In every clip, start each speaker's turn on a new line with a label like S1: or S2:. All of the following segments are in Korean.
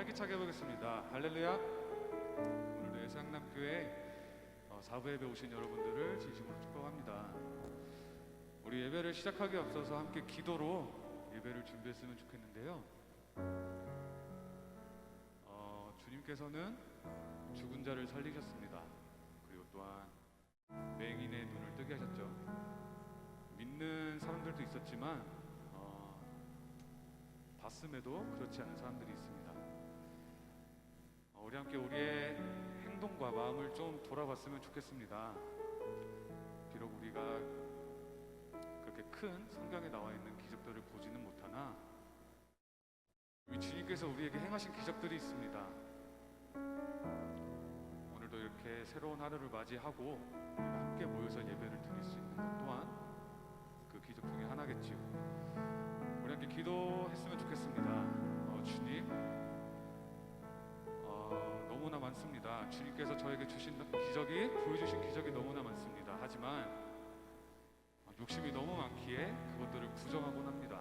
S1: 활기차게 해보겠습니다. 할렐루야. 오늘도 예수양남교회 4부 예배 오신 여러분들을 진심으로 축복합니다. 우리 예배를 시작하기에 앞서서 함께 기도로 예배를 준비했으면 좋겠는데요. 주님께서는 죽은 자를 살리셨습니다. 그리고 또한 맹인의 눈을 뜨게 하셨죠. 믿는 사람들도 있었지만 봤음에도 그렇지 않은 사람들이 있습니다. 우리 함께 우리의 행동과 마음을 좀 돌아봤으면 좋겠습니다. 비록 우리가 그렇게 큰 성경에 나와 있는 기적들을 보지는 못하나 우리 주님께서 우리에게 행하신 기적들이 있습니다. 오늘도 이렇게 새로운 하루를 맞이하고 우리가 함께 모여서 예배를 드릴 수 있는 것 또한 그 기적 중에 하나겠지요. 우리 함께 기도했으면 좋겠습니다. 주님, 너무나 많습니다. 주님께서 저에게 주신 기적이, 보여주신 기적이 너무나 많습니다. 하지만 욕심이 너무 많기에 그것들을 부정하곤 합니다.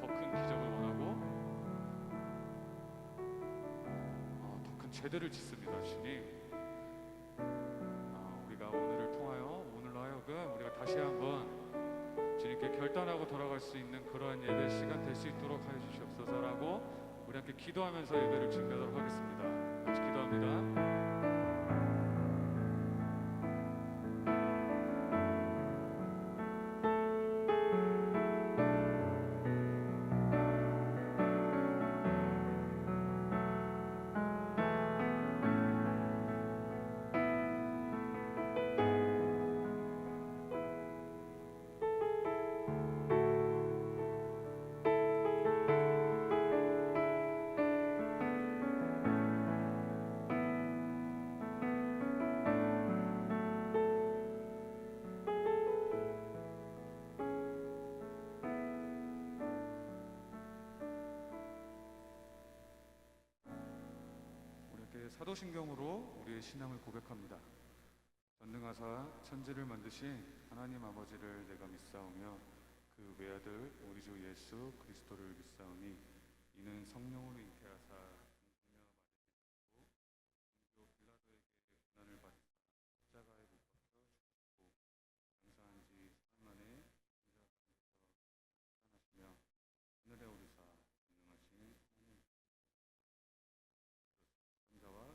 S1: 더 큰 기적을 원하고 더 큰 죄들을 짓습니다. 주님, 우리가 오늘을 통하여, 오늘로 하여금 우리가 다시 한번 주님께 결단하고 돌아갈 수 있는 그러한 예배 시간 될 수 있도록 하여 주시옵소서라고 우리 함께 기도하면서 예배를 준비하도록 하겠습니다. 같이 기도합니다. 사도신경으로 우리의 신앙을 고백합니다. 전능하사 천지를 만드신 하나님 아버지를 내가 믿사오며 그 외아들 우리 주 예수 그리스도를 믿사오니 이는 성령으로 잉태하사 동성녀 맞으시고 본교 빌라도에게 고난을 받으사 십자가에 못 박혀 죽었고 장사한 지 사흘 만에 인자 가운데서 살아나시며 하늘에 오르사 전능하신 하나님 자와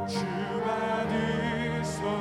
S1: 주가 되소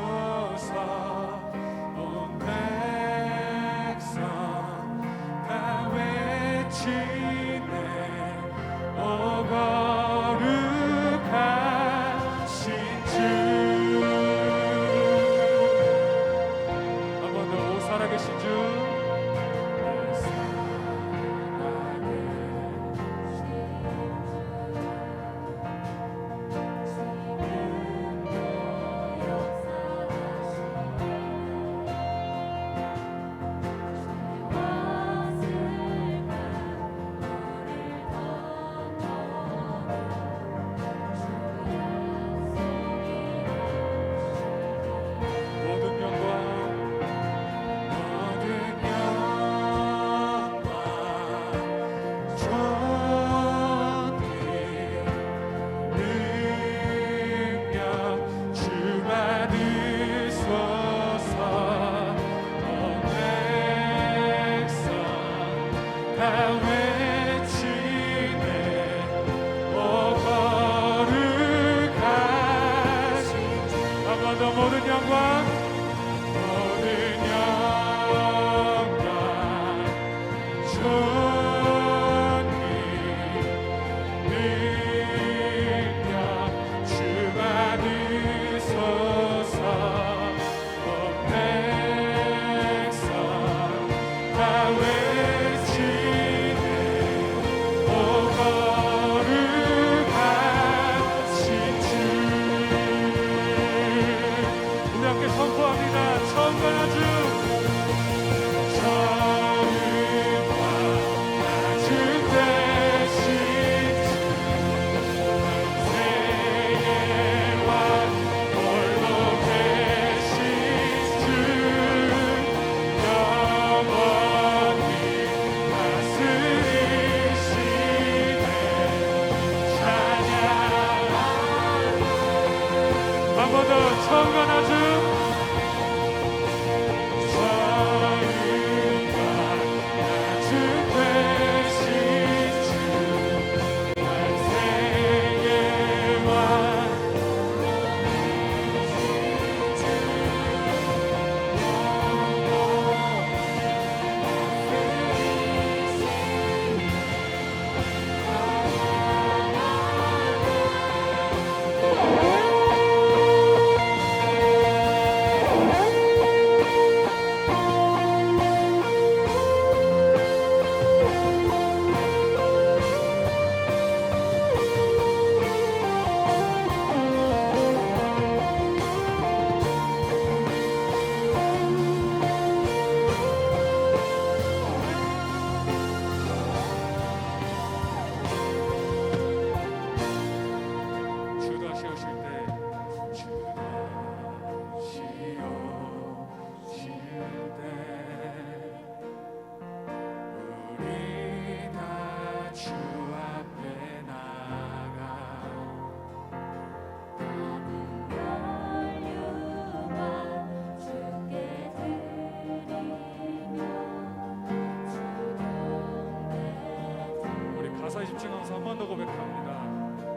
S1: 가사에 집중하면서 한 번 더 고백합니다.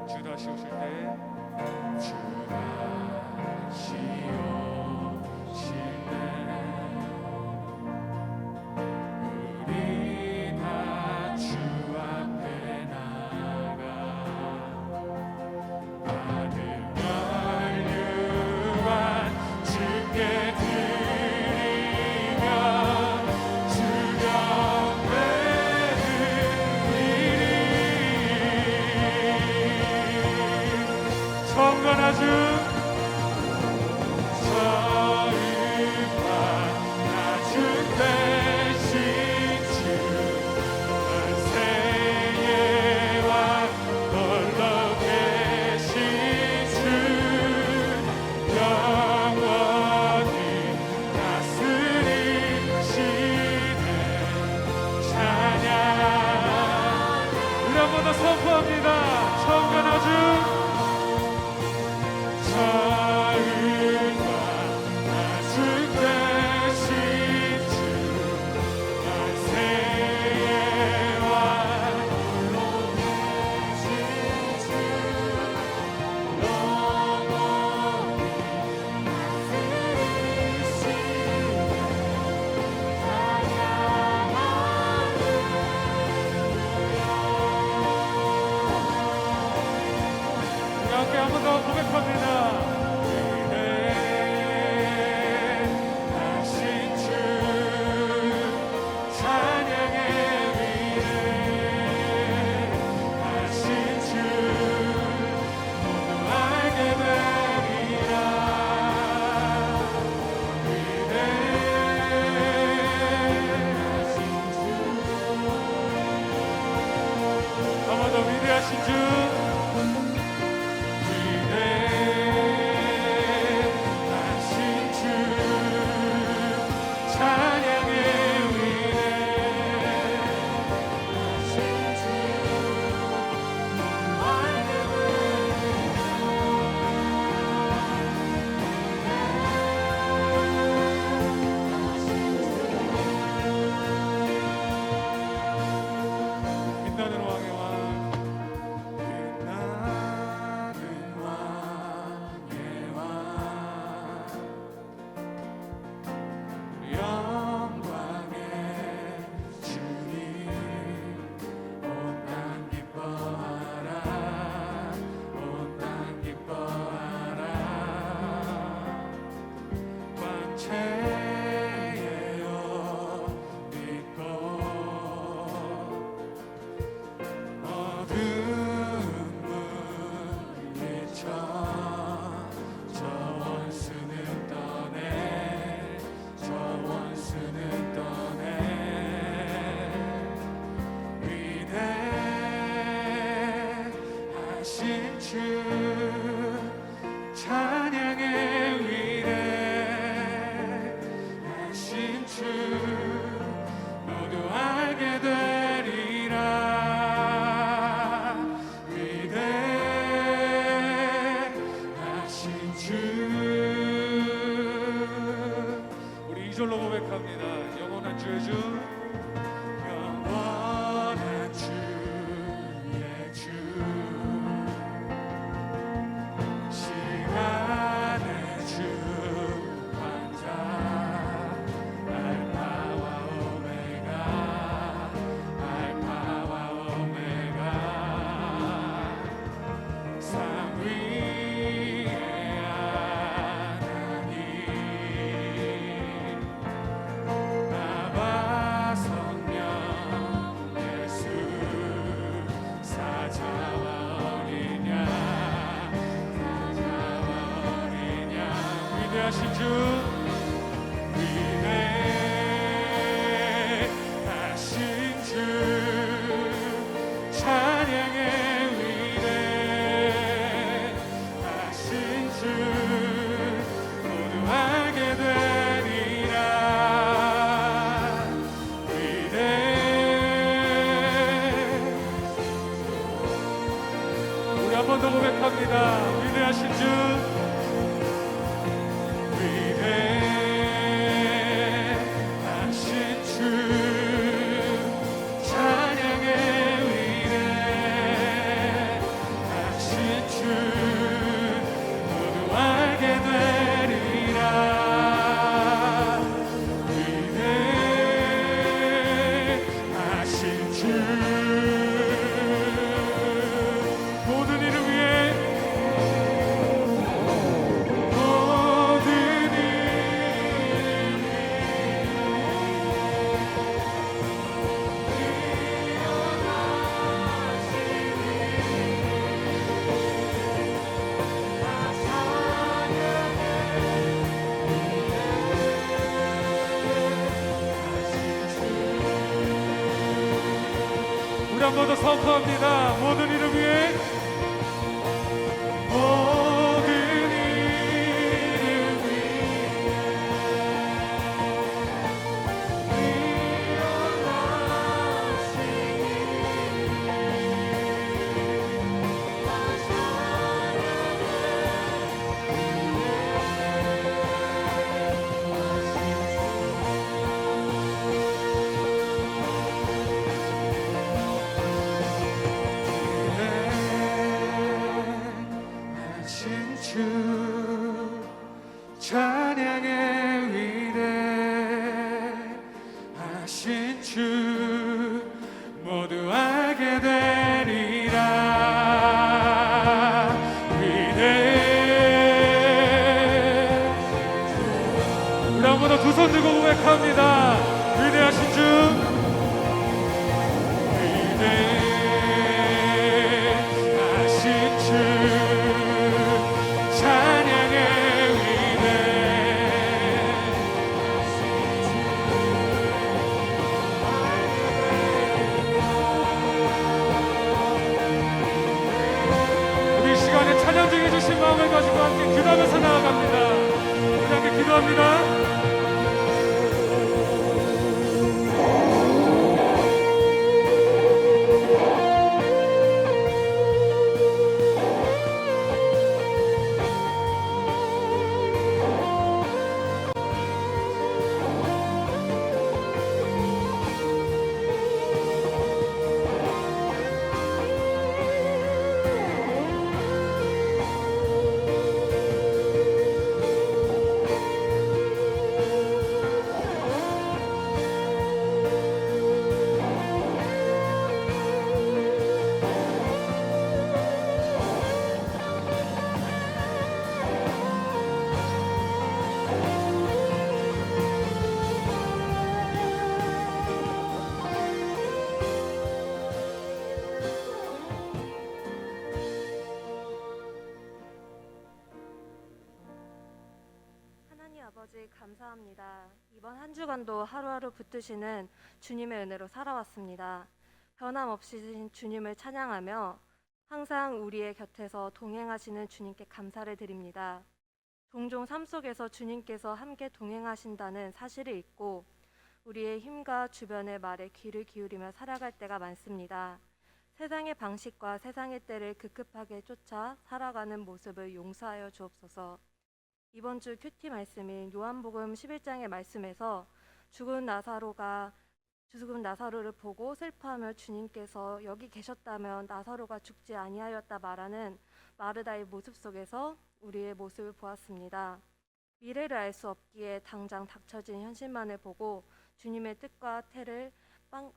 S1: 주 다시 오실 때, 주 다시 오실 때 우리 다 주 앞에 나가 받은 멸류관 주께 드리며 주 경배를 2절로 고백합니다. 영원한 주의 주, 영원한 주의 주, 시간의 주 환자, 알파와 오메가, 알파와 오메가, 상 위의 하나님, 아바 성령 예수, 사자와 어린 양, 사자와 어린 양, 위대하신 주, 위대하신 주, 찬양의 위대하신 주, 모두 알게 되리라. 위대, 우리 한 번 더 고백합니다. 위대하신 주, 위대하신 주, 찬양의 위대하신 주, 모두 알게 되리라. 위대하신 주, 모든 이름 위에, 모든 이름 우리 한 번 더 선포합니다. 모든 이름 위에, 모든 이름 위대하신 주, 찬양의 위대하신 주, 모두 알게 되리라. 위대, 우리 한 번 더 두 손 들고 고백합니다. 위대하신 주, 위대하신 주, 찬양의 위대하신 주. 우리 이 시간에 찬양 중에 주신 마음을 가지고 함께 기도하면서 나아갑니다. 우리 함께 기도합니다.
S2: 아버지 감사합니다. 이번 한 주간도 하루하루 붙드시는 주님의 은혜로 살아왔습니다. 변함없이 주님을 찬양하며 항상 우리의 곁에서 동행하시는 주님께 감사를 드립니다. 종종 삶 속에서 주님께서 함께 동행하신다는 사실을 잊고 우리의 힘과 주변의 말에 귀를 기울이며 살아갈 때가 많습니다. 세상의 방식과 세상의 때를 급급하게 쫓아 살아가는 모습을 용서하여 주옵소서. 이번 주 큐티 말씀인 요한복음 11장의 말씀에서 죽은 나사로를 보고 슬퍼하며 주님께서 여기 계셨다면 나사로가 죽지 아니하였다 말하는 마르다의 모습 속에서 우리의 모습을 보았습니다. 미래를 알 수 없기에 당장 닥쳐진 현실만을 보고 주님의 뜻과 태를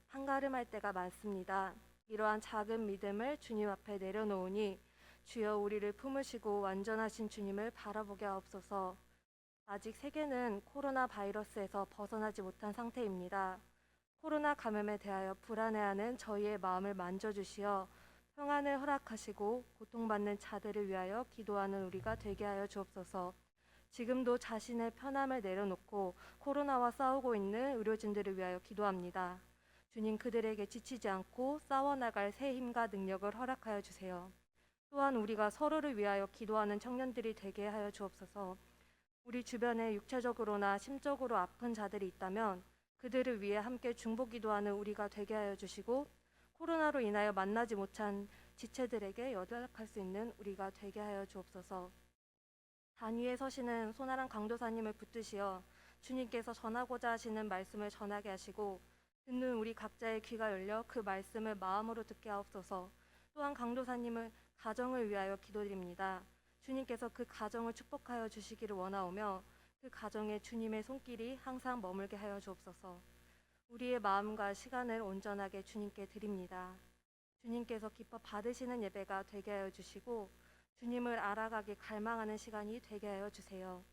S2: 판가름할 때가 많습니다. 이러한 작은 믿음을 주님 앞에 내려놓으니 주여 우리를 품으시고 완전하신 주님을 바라보게 하옵소서. 아직 세계는 코로나 바이러스에서 벗어나지 못한 상태입니다. 코로나 감염에 대하여 불안해하는 저희의 마음을 만져주시어 평안을 허락하시고 고통받는 자들을 위하여 기도하는 우리가 되게 하여 주옵소서. 지금도 자신의 편함을 내려놓고 코로나와 싸우고 있는 의료진들을 위하여 기도합니다. 주님 그들에게 지치지 않고 싸워나갈 새 힘과 능력을 허락하여 주세요. 또한 우리가 서로를 위하여 기도하는 청년들이 되게 하여 주옵소서. 우리 주변에 육체적으로나 심적으로 아픈 자들이 있다면 그들을 위해 함께 중보 기도하는 우리가 되게 하여 주시고 코로나로 인하여 만나지 못한 지체들에게 연락할 수 있는 우리가 되게 하여 주옵소서. 단 위에 서시는 손아랑 강도사님을 붙드시어 주님께서 전하고자 하시는 말씀을 전하게 하시고 듣는 우리 각자의 귀가 열려 그 말씀을 마음으로 듣게 하옵소서. 또한 강도사님을 가정을 위하여 기도드립니다. 주님께서 그 가정을 축복하여 주시기를 원하오며 그 가정에 주님의 손길이 항상 머물게 하여 주옵소서. 우리의 마음과 시간을 온전하게 주님께 드립니다. 주님께서 기뻐 받으시는 예배가 되게 하여 주시고 주님을 알아가기 갈망하는 시간이 되게 하여 주세요.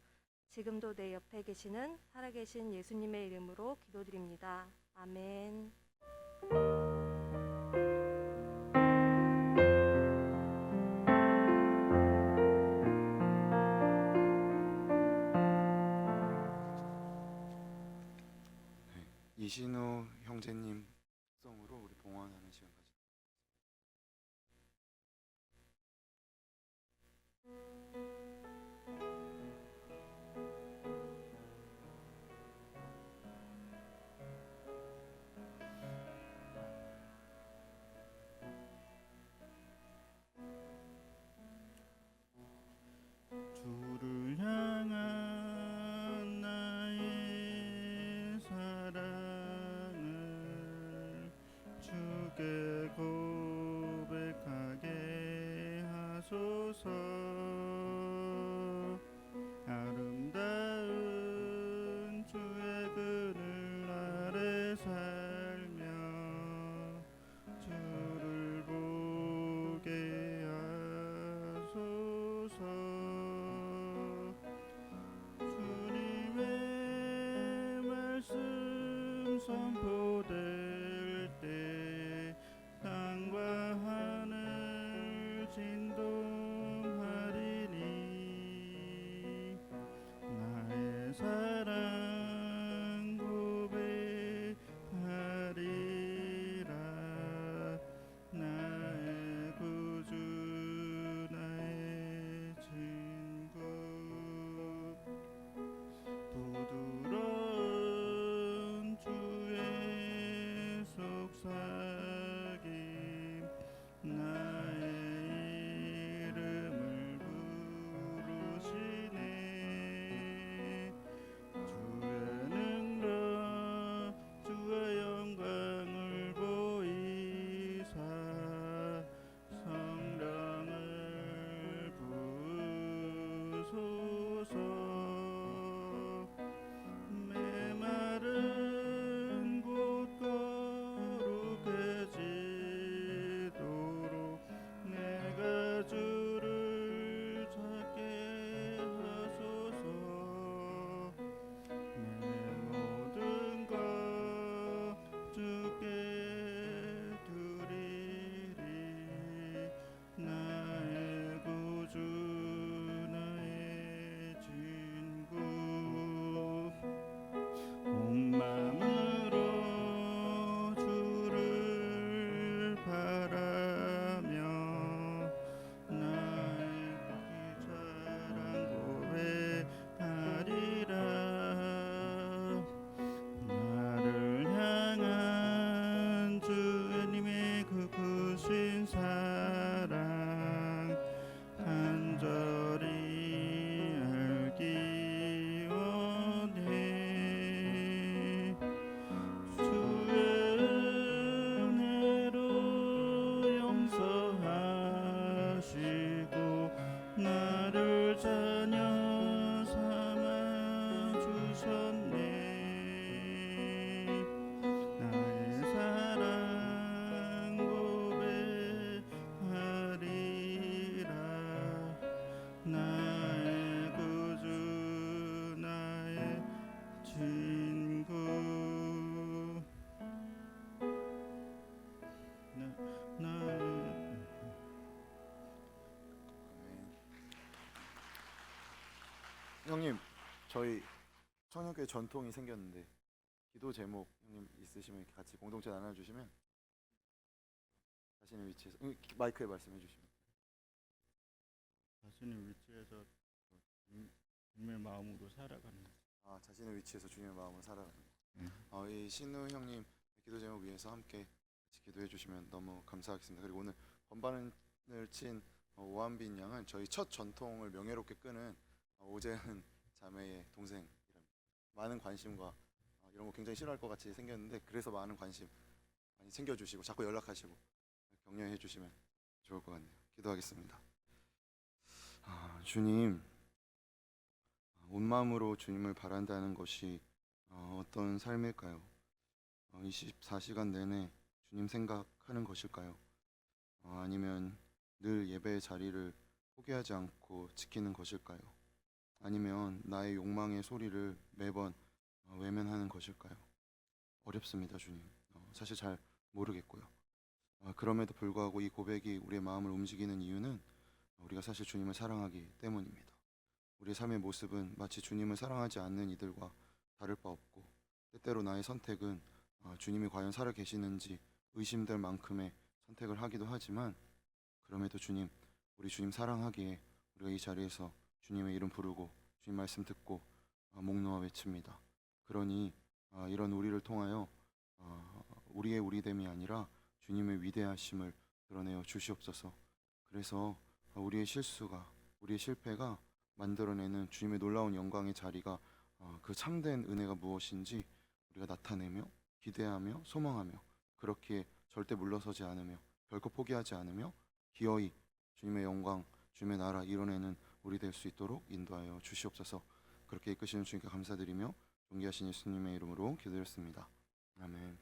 S2: 지금도 내 옆에 계시는 살아계신 예수님의 이름으로 기도드립니다. 아멘.
S3: 이신우 형제님 특성으로 우리 봉헌하는 시간 가지고
S4: 주를 향한 나의 사랑을 주께 고백하게 하소서. 아름다운 주의 그늘 아래 살며 주를 보게 하소서. 주님의 말씀 선포될 때 땅과 하늘 진동하리니 나의 사랑 고백하리라. 나의 구주 나의 친구 부드러운 주의
S3: 형님, 저희 청년교회 전통이 생겼는데 기도 제목 형님 있으시면 이렇게 같이 공동체 나눠주시면 자신의 위치에서 마이크에 말씀해 주시면.
S4: 자신의 위치에서 주님의 마음으로 살아가는 것.
S3: 아, 자신의 위치에서 주님의 마음으로 살아가는 거.
S4: 음.
S3: 이 신우 형님 기도 제목 위해서 함께 같이 기도해 주시면 너무 감사하겠습니다. 그리고 오늘 건반을 친 오한빈 양은 저희 첫 전통을 명예롭게 끄는 오재은 자매의 동생이랍니다. 많은 관심과 이런 거 굉장히 싫어할 것 같이 생겼는데 그래서 많은 관심 많이 챙겨주시고 자꾸 연락하시고 격려해 주시면 좋을 것 같네요. 기도하겠습니다. 주님, 온 마음으로 주님을 바란다는 것이 어떤 삶일까요? 24시간 내내 주님 생각하는 것일까요? 아니면 늘 예배의 자리를 포기하지 않고 지키는 것일까요? 아니면 나의 욕망의 소리를 매번 외면하는 것일까요? 어렵습니다, 주님. 사실 잘 모르겠고요. 그럼에도 불구하고 이 고백이 우리의 마음을 움직이는 이유는 우리가 사실 주님을 사랑하기 때문입니다. 우리의 삶의 모습은 마치 주님을 사랑하지 않는 이들과 다를 바 없고 때때로 나의 선택은 주님이 과연 살아 계시는지 의심될 만큼의 선택을 하기도 하지만 그럼에도 주님, 우리 주님 사랑하기에 우리가 이 자리에서 주님의 이름 부르고 주님 말씀 듣고 목 놓아 외칩니다. 그러니 이런 우리를 통하여 우리의 우리됨이 아니라 주님의 위대하심을 드러내어 주시옵소서. 그래서 우리의 실수가 우리의 실패가 만들어내는 주님의 놀라운 영광의 자리가 그 참된 은혜가 무엇인지 우리가 나타내며 기대하며 소망하며 그렇게 절대 물러서지 않으며 결코 포기하지 않으며 기어이 주님의 영광 주님의 나라 이뤄내는 우리 될 수 있도록 인도하여 주시옵소서. 그렇게 이끄시는 주님께 감사드리며 존귀하신 예수님의 이름으로 기도드렸습니다. 아멘.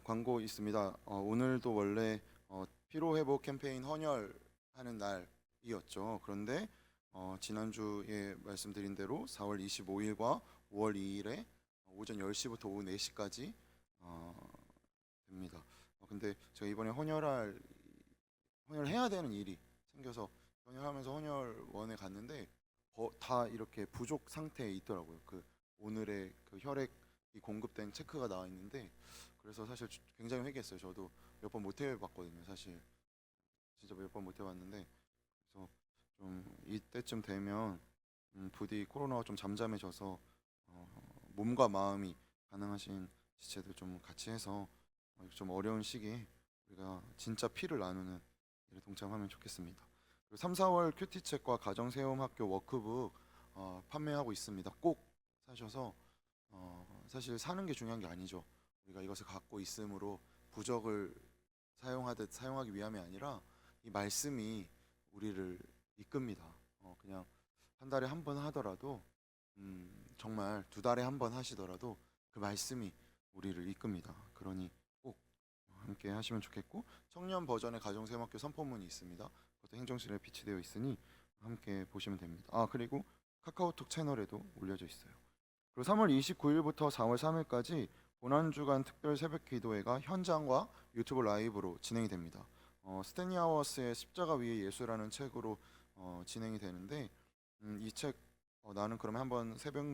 S3: 광고 있습니다. 오늘도 원래 피로회복 캠페인 헌혈하는 날이었죠. 그런데 지난주에 말씀드린 대로 4월 25일과 5월 2일에 오전 10시부터 오후 4시까지 됩니다. 근데 제가 이번에 헌혈해야 되는 일이 생겨서 헌혈하면서 헌혈원에 갔는데 다 이렇게 부족 상태에 있더라고요. 그 오늘의 그 혈액이 공급된 체크가 나와 있는데 그래서 사실 굉장히 회개했어요. 저도 몇 번 못 해봤거든요. 사실 진짜 몇 번 못 해봤는데 그래서 좀 이때쯤 되면 부디 코로나가 좀 잠잠해져서 몸과 마음이 가능하신 지체들 좀 같이 해서 좀 어려운 시기에 우리가 진짜 피를 나누는 일에 동참하면 좋겠습니다. 그리고 3, 4월 큐티책과 가정세움학교 워크북 판매하고 있습니다. 꼭 사셔서 사실 사는 게 중요한 게 아니죠. 우리가 이것을 갖고 있음으로 부적을 사용하듯 사용하기 위함이 아니라 이 말씀이 우리를 이끕니다. 그냥 한 달에 한 번 하더라도 정말 2달에 한 번 하시더라도 그 말씀이 우리를 이끕니다. 그러니 꼭 함께 하시면 좋겠고 청년 버전의 가정세움학교 선포문이 있습니다. 그것도 행정실에 비치되어 있으니 함께 보시면 됩니다. 그리고 카카오톡 채널에도 올려져 있어요. 그리고 3월 29일부터 4월 3일까지 고난주간 특별 새벽 기도회가 현장과 유튜브 라이브로 진행이 됩니다. 스탠리 하워스의 십자가 위의 예수라는 책으로 진행이 되는데 이 책 나는 그러면 한번 새벽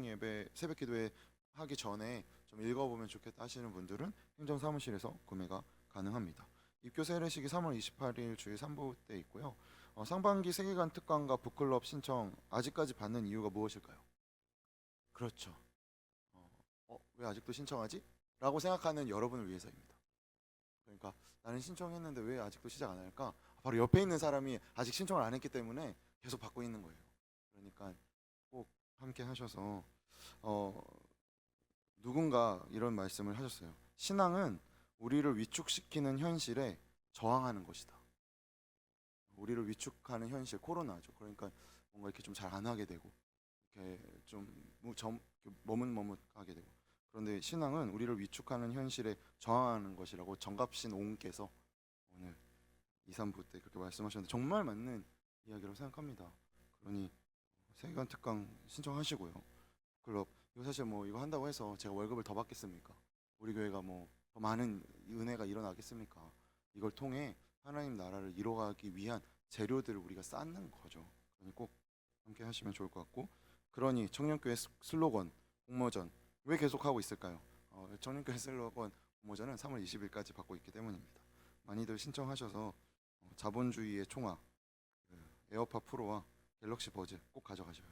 S3: 기도회 하기 전에 좀 읽어보면 좋겠다 하시는 분들은 행정사무실에서 구매가 가능합니다. 입교 세례식이 3월 28일 주일 3부 때 있고요. 상반기 세계관 특강과 북클럽 신청 아직까지 받는 이유가 무엇일까요? 그렇죠. 왜 아직도 신청하지? 라고 생각하는 여러분을 위해서입니다. 그러니까 나는 신청했는데 왜 아직도 시작 안 할까? 바로 옆에 있는 사람이 아직 신청을 안 했기 때문에 계속 받고 있는 거예요. 그러니까 꼭 함께 하셔서 누군가 이런 말씀을 하셨어요. 신앙은 우리를 위축시키는 현실에 저항하는 것이다. 우리를 위축하는 현실, 코로나죠. 그러니까 뭔가 이렇게 좀 잘 안 하게 되고 이렇게 좀 머뭇머뭇하게 되고 그런데 신앙은 우리를 위축하는 현실에 저항하는 것이라고 정갑신 옹께서 오늘 2, 3부 때 그렇게 말씀하셨는데 정말 맞는 이야기라고 생각합니다. 그러니 세계관 특강 신청하시고요. 클럽 이거 사실 뭐 이거 한다고 해서 제가 월급을 더 받겠습니까? 우리 교회가 뭐 더 많은 은혜가 일어나겠습니까? 이걸 통해 하나님 나라를 이뤄가기 위한 재료들을 우리가 쌓는 거죠. 그러니 꼭 함께 하시면 좋을 것 같고, 그러니 청년교회 슬로건 공모전 왜 계속하고 있을까요? 청년교회 슬로건 공모전은 3월 20일까지 받고 있기 때문입니다. 많이들 신청하셔서 자본주의의 총학 에어팟 프로와 갤럭시 버즈 꼭 가져가셔요.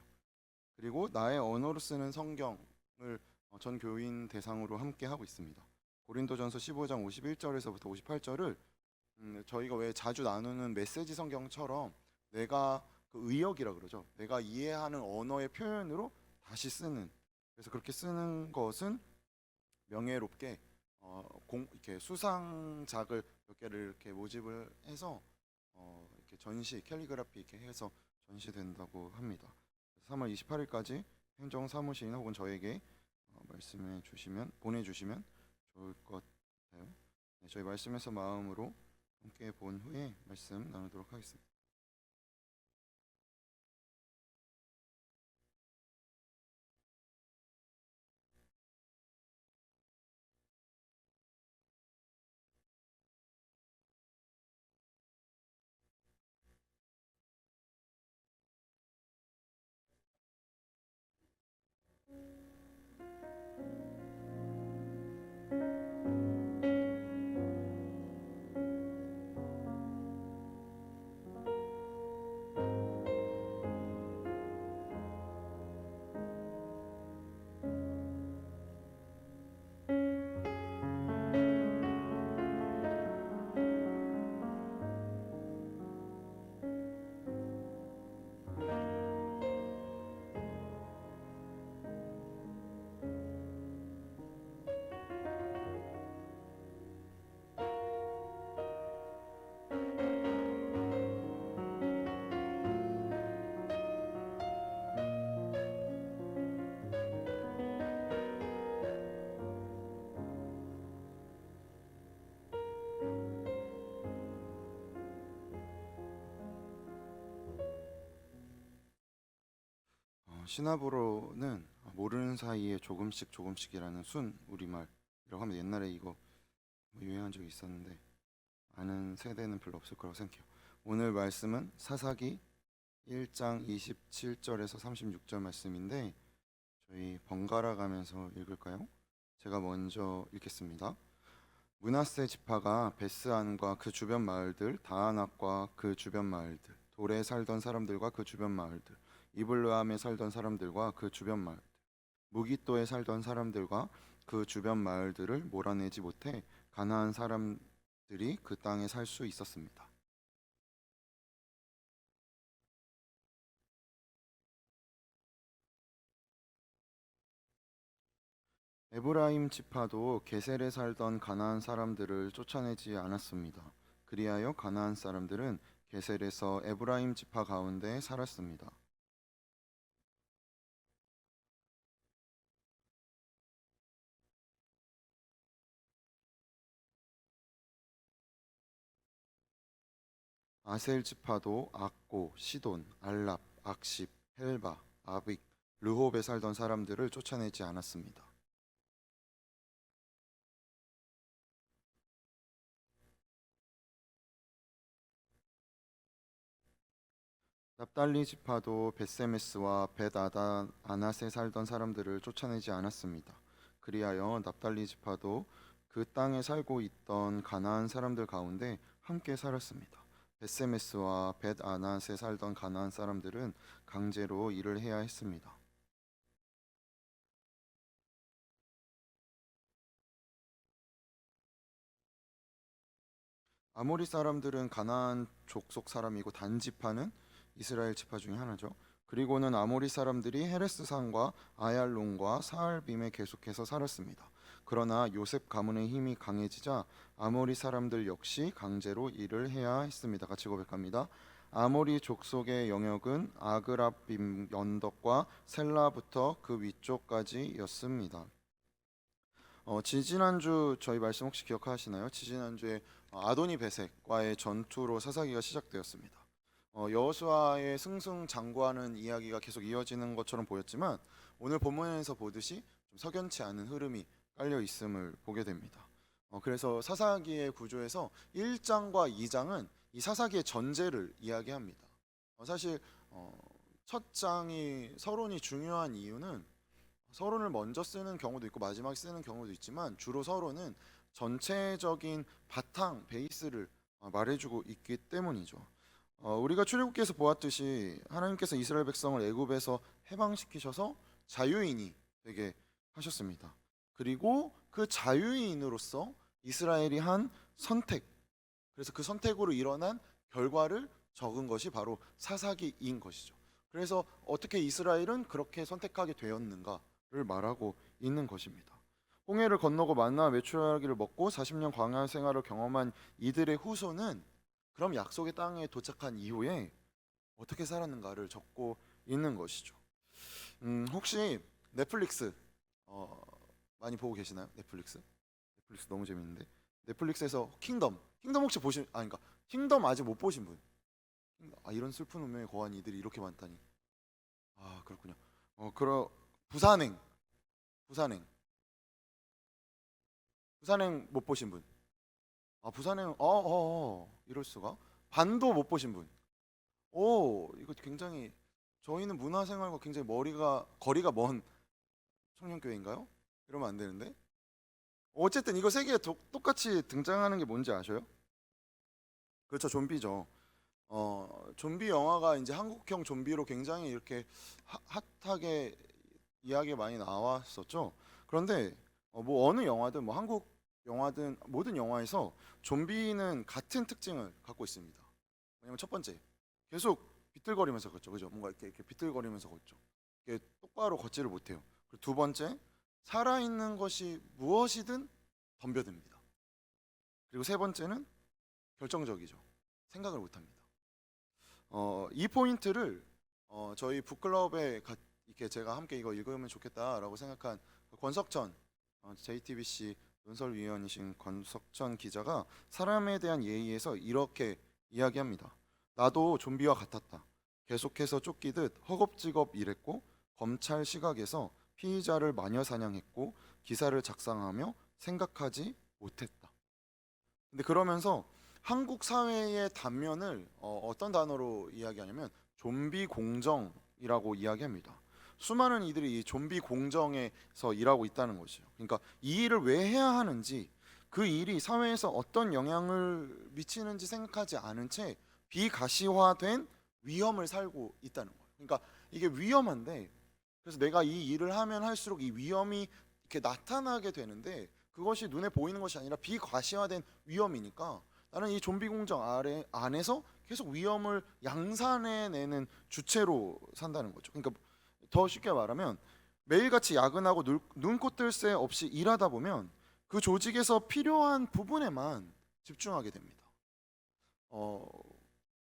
S3: 그리고 나의 언어로 쓰는 성경을 전 교인 대상으로 함께 하고 있습니다. 고린도전서 15장 51절에서부터 58절을 저희가 왜 자주 나누는 메시지 성경처럼 내가 그 의역이라 그러죠. 내가 이해하는 언어의 표현으로 다시 쓰는. 그래서 그렇게 쓰는 것은 명예롭게 이렇게 수상작을 몇 개를 이렇게 모집을 해서 이렇게 전시 캘리그라피 이렇게 해서 전시된다고 합니다. 3월 28일까지 행정사무실이나 혹은 저에게 말씀해 주시면 보내주시면 좋을 것 같아요. 네, 저희 말씀에서 마음으로 함께 본 후에 말씀 나누도록 하겠습니다. 신압으로는 모르는 사이에 조금씩 조금씩이라는 순 우리말이라고 하면 옛날에 이거 유행한 적이 있었는데 아는 세대는 별로 없을 거라고 생각해요. 오늘 말씀은 사사기 1장 27절에서 36절 말씀인데 저희 번갈아 가면서 읽을까요? 제가 먼저 읽겠습니다. 므낫세 지파가 베스안과 그 주변 마을들, 다아낙과 그 주변 마을들, 돌에 살던 사람들과 그 주변 마을들, 이블르함에 살던 사람들과 그 주변 마을들, 무기또에 살던 사람들과 그 주변 마을들을 몰아내지 못해 가나안 사람들이 그 땅에 살 수 있었습니다. 에브라임 지파도 게셀에 살던 가나안 사람들을 쫓아내지 않았습니다. 그리하여 가나안 사람들은 게셀에서 에브라임 지파 가운데 살았습니다. 아셀 지파도 악고, 시돈, 알랍, 악십, 헬바, 아빅, 르홉에 살던 사람들을 쫓아내지 않았습니다. 납달리 지파도 벳세메스와 벳아다 아낫에 살던 사람들을 쫓아내지 않았습니다. 그리하여 납달리 지파도 그 땅에 살고 있던 가나안 사람들 가운데 함께 살았습니다. 벳세메스와 벳아낫에 살던 가나안 사람들은 강제로 일을 해야 했습니다. 아모리 사람들은 가나안 족속 사람이고 단 지파는 이스라엘 지파 중에 하나죠. 그리고는 아모리 사람들이 헤레스 산과 아얄론과 사알빔에 계속해서 살았습니다. 그러나 요셉 가문의 힘이 강해지자 아모리 사람들 역시 강제로 일을 해야 했습니다. 같이 고백합니다. 아모리 족속의 영역은 아그라빔 언덕과 셀라부터 그 위쪽까지였습니다. 지지난주 저희 말씀 혹시 기억하시나요? 지지난주에 아도니 베색과의 전투로 사사기가 시작되었습니다. 여호수아의 승승장구하는 이야기가 계속 이어지는 것처럼 보였지만 오늘 본문에서 보듯이 좀 석연치 않은 흐름이 깔려 있음을 보게 됩니다. 그래서 사사기의 구조에서 1장과 2장은 이 사사기의 전제를 이야기합니다. 사실 첫 장이 서론이 중요한 이유는 서론을 먼저 쓰는 경우도 있고 마지막에 쓰는 경우도 있지만 주로 서론은 전체적인 바탕 베이스를 말해주고 있기 때문이죠. 우리가 출애굽기에서 보았듯이 하나님께서 이스라엘 백성을 애굽에서 해방시키셔서 자유인이 되게 하셨습니다. 그리고 그 자유인으로서 이스라엘이 한 선택, 그래서 그 선택으로 일어난 결과를 적은 것이 바로 사사기인 것이죠. 그래서 어떻게 이스라엘은 그렇게 선택하게 되었는가를 말하고 있는 것입니다. 홍해를 건너고 만나와 메추라기를 먹고 40년 광야 생활을 경험한 이들의 후손은 그럼 약속의 땅에 도착한 이후에 어떻게 살았는가를 적고 있는 것이죠. 혹시 넷플릭스 많이 보고 계시나요? 넷플릭스 너무 재밌는데 넷플릭스에서 킹덤 혹시 그러니까 킹덤 아직 못 보신 분? 이런 슬픈 운명에 거한 이들이 이렇게 많다니. 그렇군요. 그럼 부산행 못 보신 분? 부산행 이럴 수가. 반도 못 보신 분? 이거 굉장히 저희는 문화생활과 굉장히 거리가 먼 청년교회인가요? 이러면 안 되는데. 어쨌든 이거 세 개 똑같이 등장하는 게 뭔지 아셔요? 그렇죠, 좀비죠. 좀비 영화가 이제 한국형 좀비로 굉장히 이렇게 핫하게 이야기가 많이 나왔었죠. 그런데 뭐 어느 영화든 뭐 한국 영화든 모든 영화에서 좀비는 같은 특징을 갖고 있습니다. 왜냐면 첫 번째, 계속 비틀거리면서 걷죠, 그죠? 뭔가 이렇게 비틀거리면서 걷죠. 이게 똑바로 걷지를 못해요. 그리고 두 번째, 살아있는 것이 무엇이든 덤벼듭니다. 그리고 세 번째는 결정적이죠. 생각을 못합니다. 이 포인트를 저희 북클럽에 이렇게 제가 함께 이거 읽으면 좋겠다라고 생각한 권석천 JTBC 논설위원이신 권석천 기자가 사람에 대한 예의에서 이렇게 이야기합니다. 나도 좀비와 같았다. 계속해서 쫓기듯 허겁지겁 일했고 검찰 시각에서 피의자를 마녀 사냥했고 기사를 작성하며 생각하지 못했다. 근데 그러면서 한국 사회의 단면을 어떤 단어로 이야기하냐면 좀비 공정이라고 이야기합니다. 수많은 이들이 이 좀비 공정에서 일하고 있다는 것이죠. 그러니까 이 일을 왜 해야 하는지, 그 일이 사회에서 어떤 영향을 미치는지 생각하지 않은 채 비가시화된 위험을 살고 있다는 거예요. 그러니까 이게 위험한데, 그래서 내가 이 일을 하면 할수록 이 위험이 이렇게 나타나게 되는데 그것이 눈에 보이는 것이 아니라 비과시화된 위험이니까 나는 이 좀비 공정 안에서 계속 위험을 양산해내는 주체로 산다는 거죠. 그러니까 더 쉽게 말하면 매일같이 야근하고 눈코 뜰 새 없이 일하다 보면 그 조직에서 필요한 부분에만 집중하게 됩니다.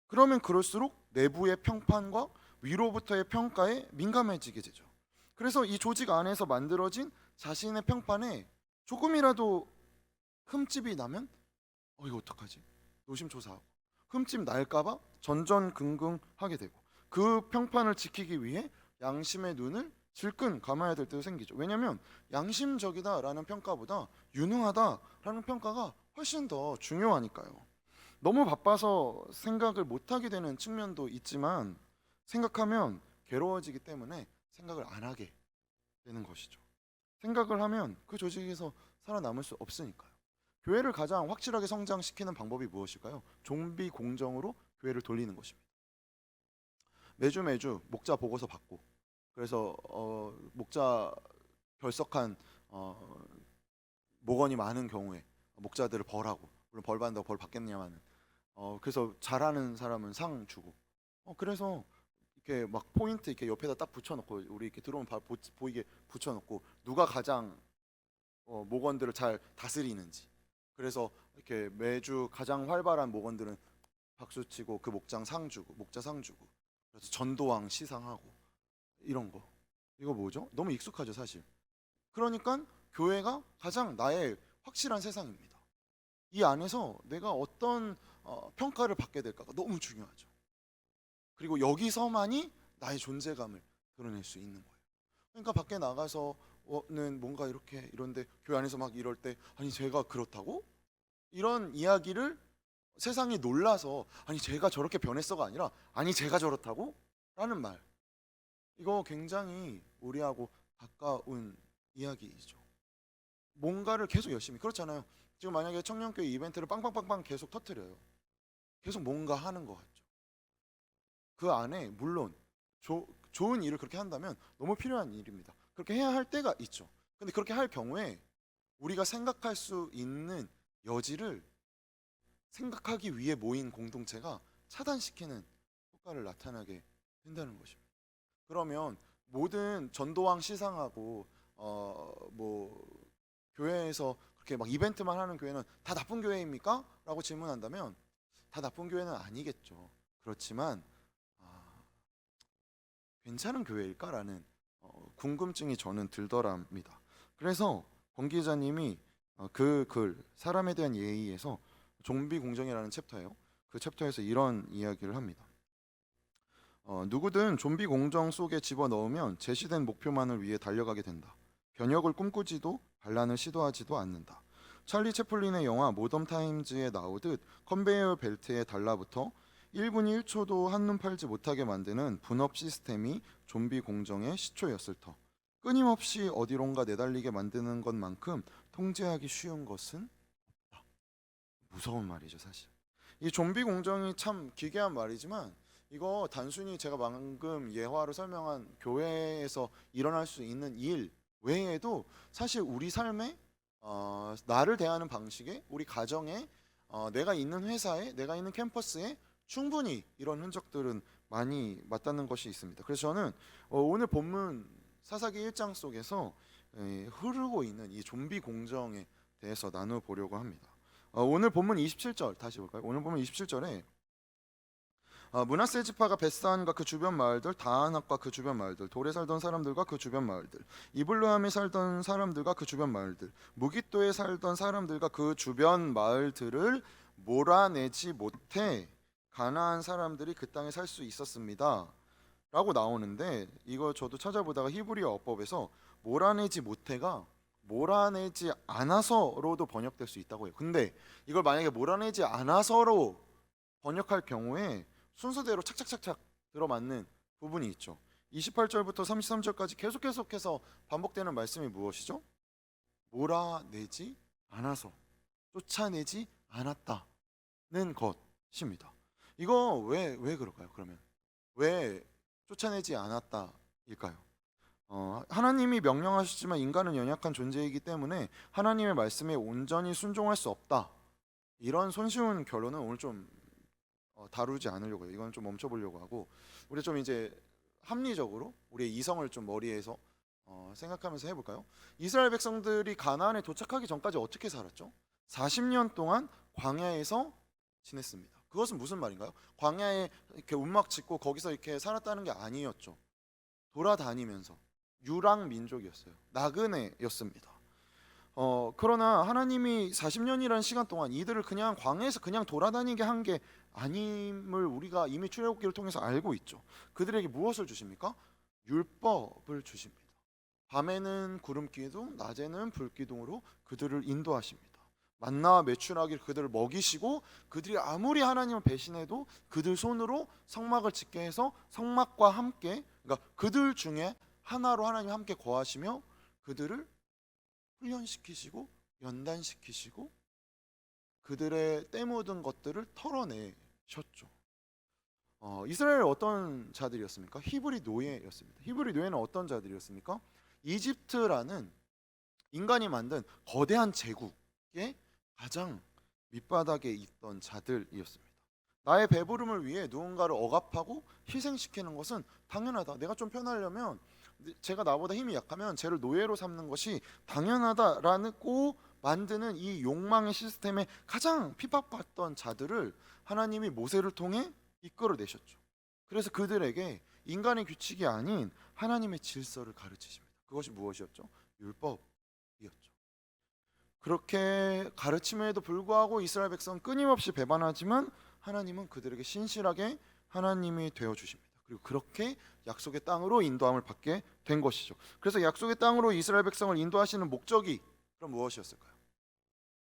S3: 그러면 그럴수록 내부의 평판과 위로부터의 평가에 민감해지게 되죠. 그래서 이 조직 안에서 만들어진 자신의 평판에 조금이라도 흠집이 나면 이거 어떡하지? 노심초사하고 흠집 날까봐 전전긍긍하게 되고 그 평판을 지키기 위해 양심의 눈을 질끈 감아야 될 때도 생기죠. 왜냐하면 양심적이다라는 평가보다 유능하다라는 평가가 훨씬 더 중요하니까요. 너무 바빠서 생각을 못하게 되는 측면도 있지만 생각하면 괴로워지기 때문에 생각을 안 하게 되는 것이죠. 생각을 하면 그 조직에서 살아남을 수 없으니까요. 교회를 가장 확실하게 성장시키는 방법이 무엇일까요? 좀비 공정으로 교회를 돌리는 것입니다. 매주 목자 보고서 받고, 그래서 목자 결석한 목원이 많은 경우에 목자들을 벌하고, 물론 벌 받는다고 벌 받겠냐마는 그래서 잘하는 사람은 상 주고, 그래서 이렇게 막 포인트 이렇게 옆에다 딱 붙여놓고, 우리 이렇게 들어오면 보이게 붙여놓고, 누가 가장 목원들을 잘 다스리는지, 그래서 이렇게 매주 가장 활발한 목원들은 박수 치고 그 목자 상 주고, 그래서 전도왕 시상하고, 이런 거. 이거 뭐죠? 너무 익숙하죠, 사실. 그러니까 교회가 가장 나의 확실한 세상입니다. 이 안에서 내가 어떤 평가를 받게 될까가 너무 중요하죠. 그리고 여기서만이 나의 존재감을 드러낼 수 있는 거예요. 그러니까 밖에 나가서는 뭔가 이런데 교회 안에서 막 이럴 때, 아니 제가 그렇다고? 이런 이야기를 세상이 놀라서, 아니 제가 저렇게 변했어가 아니라, 아니 제가 저렇다고? 라는 말. 이거 굉장히 우리하고 가까운 이야기이죠. 뭔가를 계속 열심히, 그렇잖아요. 지금 만약에 청년교회 이벤트를 빵빵빵빵 계속 터트려요. 계속 뭔가 하는 것 같죠. 그 안에 물론 좋은 일을 그렇게 한다면 너무 필요한 일입니다. 그렇게 해야 할 때가 있죠. 근데 그렇게 할 경우에 우리가 생각할 수 있는 여지를 생각하기 위해 모인 공동체가 차단시키는 효과를 나타나게 된다는 것입니다. 그러면 모든 전도왕 시상하고 뭐 교회에서 그렇게 막 이벤트만 하는 교회는 다 나쁜 교회입니까? 라고 질문한다면 다 나쁜 교회는 아니겠죠. 그렇지만 괜찮은 교회일까라는 궁금증이 저는 들더랍니다. 그래서 권 기자님이 그 글 사람에 대한 예의에서 좀비 공정이라는 챕터예요. 그 챕터에서 이런 이야기를 합니다. 누구든 좀비 공정 속에 집어넣으면 제시된 목표만을 위해 달려가게 된다. 변혁을 꿈꾸지도 반란을 시도하지도 않는다. 찰리 채플린의 영화 모던 타임즈에 나오듯 컨베이어 벨트에 달라붙어 1분 1초도 한눈 팔지 못하게 만드는 분업 시스템이 좀비 공정의 시초였을 터. 끊임없이 어디론가 내달리게 만드는 것만큼 통제하기 쉬운 것은 없다. 무서운 말이죠, 사실. 이 좀비 공정이 참 기괴한 말이지만 이거 단순히 제가 방금 예화로 설명한 교회에서 일어날 수 있는 일 외에도 사실 우리 삶에 나를 대하는 방식에, 우리 가정에, 내가 있는 회사에, 내가 있는 캠퍼스에 충분히 이런 흔적들은 많이 맞닿는 것이 있습니다. 그래서 저는 오늘 본문 사사기 1장 속에서 흐르고 있는 이 좀비 공정에 대해서 나눠보려고 합니다. 오늘 본문 27절 다시 볼까요? 오늘 본문 27절에 므낫세 지파가 베스안과 그 주변 마을들, 다안학과 그 주변 마을들, 돌에 살던 사람들과 그 주변 마을들, 이블루함에 살던 사람들과 그 주변 마을들, 무깃도에 살던 사람들과 그 주변 마을들을 몰아내지 못해 가나안 사람들이 그 땅에 살 수 있었습니다. 라고 나오는데 이거 저도 찾아보다가 히브리어 어법에서 몰아내지 못해가 몰아내지 않아서로도 번역될 수 있다고 해요. 근데 이걸 만약에 몰아내지 않아서로 번역할 경우에 순서대로 착착착착 들어맞는 부분이 있죠. 28절부터 33절까지 계속해서 반복되는 말씀이 무엇이죠? 몰아내지 않아서, 쫓아내지 않았다는 것입니다. 이거 왜 그럴까요? 그러면 왜 쫓아내지 않았다일까요? 하나님이 명령하셨지만 인간은 연약한 존재이기 때문에 하나님의 말씀에 온전히 순종할 수 없다. 이런 손쉬운 결론은 오늘 좀 다루지 않으려고 해요. 이건 좀 멈춰보려고 하고 우리 좀 이제 합리적으로 우리의 이성을 좀 머리에서 생각하면서 해볼까요? 이스라엘 백성들이 가나안에 도착하기 전까지 어떻게 살았죠? 40년 동안 광야에서 지냈습니다. 그것은 무슨 말인가요? 광야에 이렇게 움막 짓고 거기서 이렇게 살았다는 게 아니었죠. 돌아다니면서 유랑 민족이었어요. 나그네였습니다. 그러나 하나님이 40년이라는 시간 동안 이들을 그냥 광야에서 그냥 돌아다니게 한 게 아님을 우리가 이미 출애굽기를 통해서 알고 있죠. 그들에게 무엇을 주십니까? 율법을 주십니다. 밤에는 구름 기둥, 낮에는 불 기둥으로 그들을 인도하십니다. 만나와 메추라기를 그들을 먹이시고 그들이 아무리 하나님을 배신해도 그들 손으로 성막을 짓게 해서 성막과 함께, 그러니까 그들 중에 하나로 하나님 함께 거하시며 그들을 훈련시키시고 연단시키시고 그들의 때 묻은 것들을 털어내셨죠. 이스라엘 어떤 자들이었습니까? 히브리 노예였습니다. 히브리 노예는 어떤 자들이었습니까? 이집트라는 인간이 만든 거대한 제국의 가장 밑바닥에 있던 자들이었습니다. 나의 배부름을 위해 누군가를 억압하고 희생시키는 것은 당연하다. 내가 좀 편하려면, 제가 나보다 힘이 약하면 쟤를 노예로 삼는 것이 당연하다라고 만드는 이 욕망의 시스템에 가장 핍박받던 자들을 하나님이 모세를 통해 이끌어내셨죠. 그래서 그들에게 인간의 규칙이 아닌 하나님의 질서를 가르치십니다. 그것이 무엇이었죠? 율법이었죠. 그렇게 가르침에도 불구하고 이스라엘 백성은 끊임없이 배반하지만 하나님은 그들에게 신실하게 하나님이 되어주십니다. 그리고 그렇게 약속의 땅으로 인도함을 받게 된 것이죠. 그래서 약속의 땅으로 이스라엘 백성을 인도하시는 목적이 그럼 무엇이었을까요?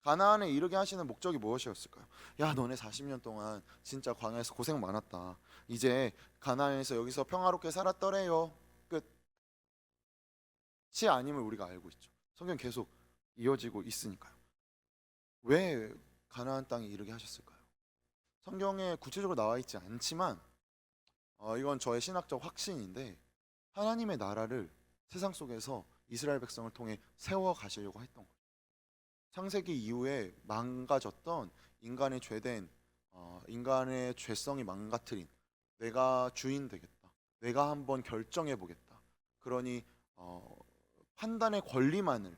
S3: 가나안에 이르게 하시는 목적이 무엇이었을까요? 야, 너네 40년 동안 진짜 광야에서 고생 많았다. 이제 가나안에서 여기서 평화롭게 살았더래요. 그렇지 아님을 우리가 알고 있죠. 성경 계속 이어지고 있으니까요. 왜 가나안 땅에 이르게 하셨을까요? 성경에 구체적으로 나와 있지 않지만 이건 저의 신학적 확신인데 하나님의 나라를 세상 속에서 이스라엘 백성을 통해 세워 가시려고 했던 거예요. 창세기 이후에 망가졌던 인간의 죄된 인간의 죄성이 망가뜨린 내가 주인 되겠다. 내가 한번 결정해 보겠다. 그러니 판단의 권리만을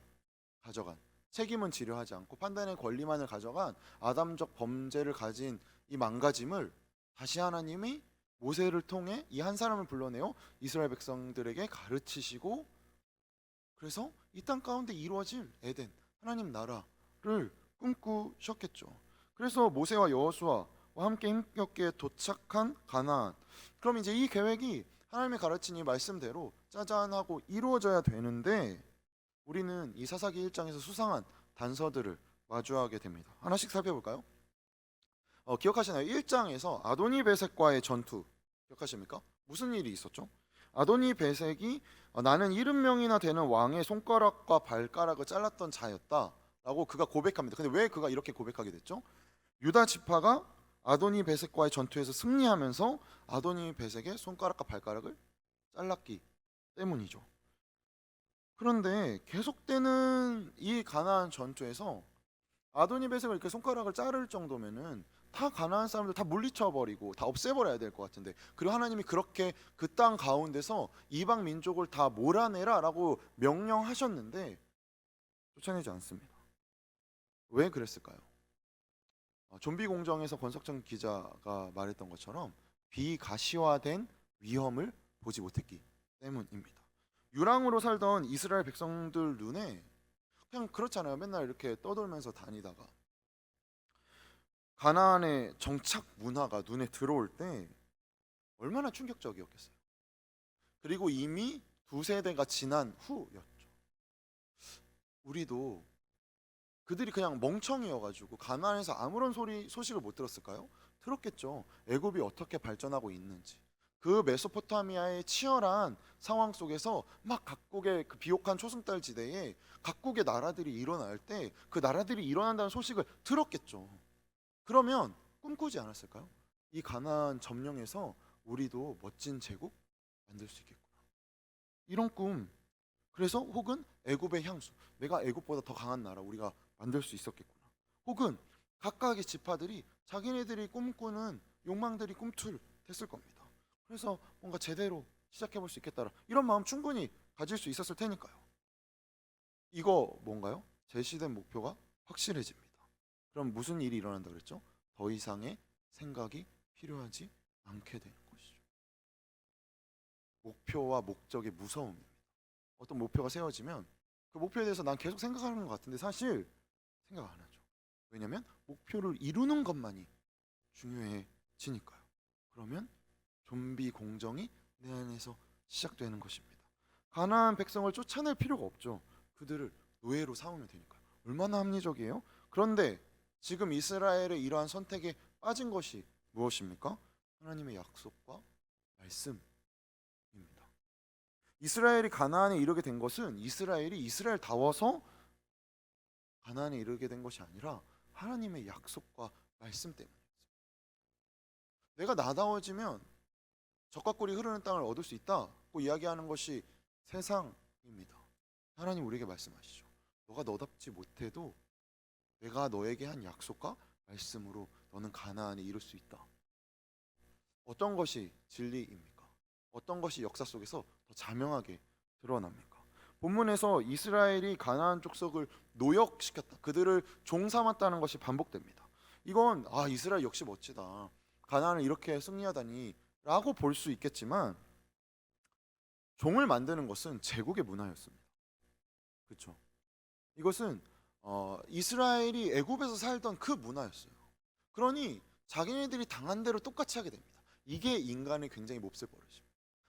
S3: 가져간 책임은 지려하지 않고 판단의 권리만을 가져간 아담적 범죄를 가진 이 망가짐을 다시 하나님이 모세를 통해 이 한 사람을 불러내어 이스라엘 백성들에게 가르치시고 그래서 이 땅 가운데 이루어질 에덴 하나님 나라를 꿈꾸셨겠죠. 그래서 모세와 여호수아와 함께 힘겹게 도착한 가나안. 그럼 이제 이 계획이 하나님의 가르친 이 말씀대로 짜잔하고 이루어져야 되는데 우리는 이 사사기 1장에서 수상한 단서들을 마주하게 됩니다. 하나씩 살펴볼까요? 기억하시나요? 1장에서 아도니 베색과의 전투 기억하십니까? 무슨 일이 있었죠? 아도니 베색이 나는 70명이나 되는 왕의 손가락과 발가락을 잘랐던 자였다 라고 그가 고백합니다. 근데 왜 그가 이렇게 고백하게 됐죠? 유다 지파가 아도니 베색과의 전투에서 승리하면서 아도니 베색의 손가락과 발가락을 잘랐기 때문이죠. 그런데 계속되는 이 가나안 전투에서 아도니 베색을 이렇게 손가락을 자를 정도면은 다 가나안 사람들 다 물리쳐 버리고 다 없애버려야 될 것 같은데 그리고 하나님이 그렇게 그 땅 가운데서 이방 민족을 다 몰아내라라고 명령하셨는데 쫓아내지 않습니다. 왜 그랬을까요? 좀비 공정에서 권석천 기자가 말했던 것처럼 비가시화된 위험을 보지 못했기 때문입니다. 유랑으로 살던 이스라엘 백성들 눈에 그냥 그렇잖아요. 맨날 이렇게 떠돌면서 다니다가 가나안의 정착 문화가 눈에 들어올 때 얼마나 충격적이었겠어요. 그리고 이미 두세 대가 지난 후였죠. 우리도 그들이 그냥 멍청이어가지고 가나안에서 아무런 소식을 못 들었을까요? 들었겠죠. 애굽이 어떻게 발전하고 있는지 그 메소포타미아의 치열한 상황 속에서 막 각국의 그 비옥한 초승달 지대에 각국의 나라들이 일어날 때 그 나라들이 일어난다는 소식을 들었겠죠. 그러면 꿈꾸지 않았을까요? 이 가나안 점령에서 우리도 멋진 제국 만들 수 있겠구나. 이런 꿈. 그래서 혹은 애굽의 향수. 내가 애굽보다 더 강한 나라 우리가 만들 수 있었겠구나. 혹은 각각의 지파들이 자기네들이 꿈꾸는 욕망들이 꿈틀댔을 겁니다. 그래서 뭔가 제대로 시작해 볼 수 있겠다. 이런 마음 충분히 가질 수 있었을 테니까요. 이거 뭔가요? 제시된 목표가 확실해집니다. 그럼 무슨 일이 일어난다 그랬죠? 더 이상의 생각이 필요하지 않게 되는 것이죠. 목표와 목적의 무서움입니다. 어떤 목표가 세워지면 그 목표에 대해서 난 계속 생각하는 것 같은데 사실 생각 안 하죠. 왜냐하면 목표를 이루는 것만이 중요해지니까요. 그러면 좀비 공정이 내 안에서 시작되는 것입니다. 가나안 백성을 쫓아낼 필요가 없죠. 그들을 노예로 삼으면 되니까요. 얼마나 합리적이에요? 그런데 지금 이스라엘의 이러한 선택에 빠진 것이 무엇입니까? 하나님의 약속과 말씀입니다. 이스라엘이 가나안에 이르게 된 것은 이스라엘이 이스라엘다워서 가나안에 이르게 된 것이 아니라 하나님의 약속과 말씀 때문이었어요. 내가 나다워지면 적과 꿀이 흐르는 땅을 얻을 수 있다고 이야기하는 것이 세상입니다. 하나님 우리에게 말씀하시죠. 너가 너답지 못해도 내가 너에게 한 약속과 말씀으로 너는 가나안에 이룰 수 있다. 어떤 것이 진리입니까? 어떤 것이 역사 속에서 더 자명하게 드러납니까? 본문에서 이스라엘이 가나안 족속을 노역시켰다. 그들을 종 삼았다는 것이 반복됩니다. 이건 이스라엘 역시 멋지다. 가나안을 이렇게 승리하다니 라고 볼 수 있겠지만 종을 만드는 것은 제국의 문화였습니다. 그렇죠? 이것은 이스라엘이 애굽에서 살던 그 문화였어요. 그러니 자기네들이 당한 대로 똑같이 하게 됩니다. 이게 인간의 굉장히 몹쓸 버릇입니다.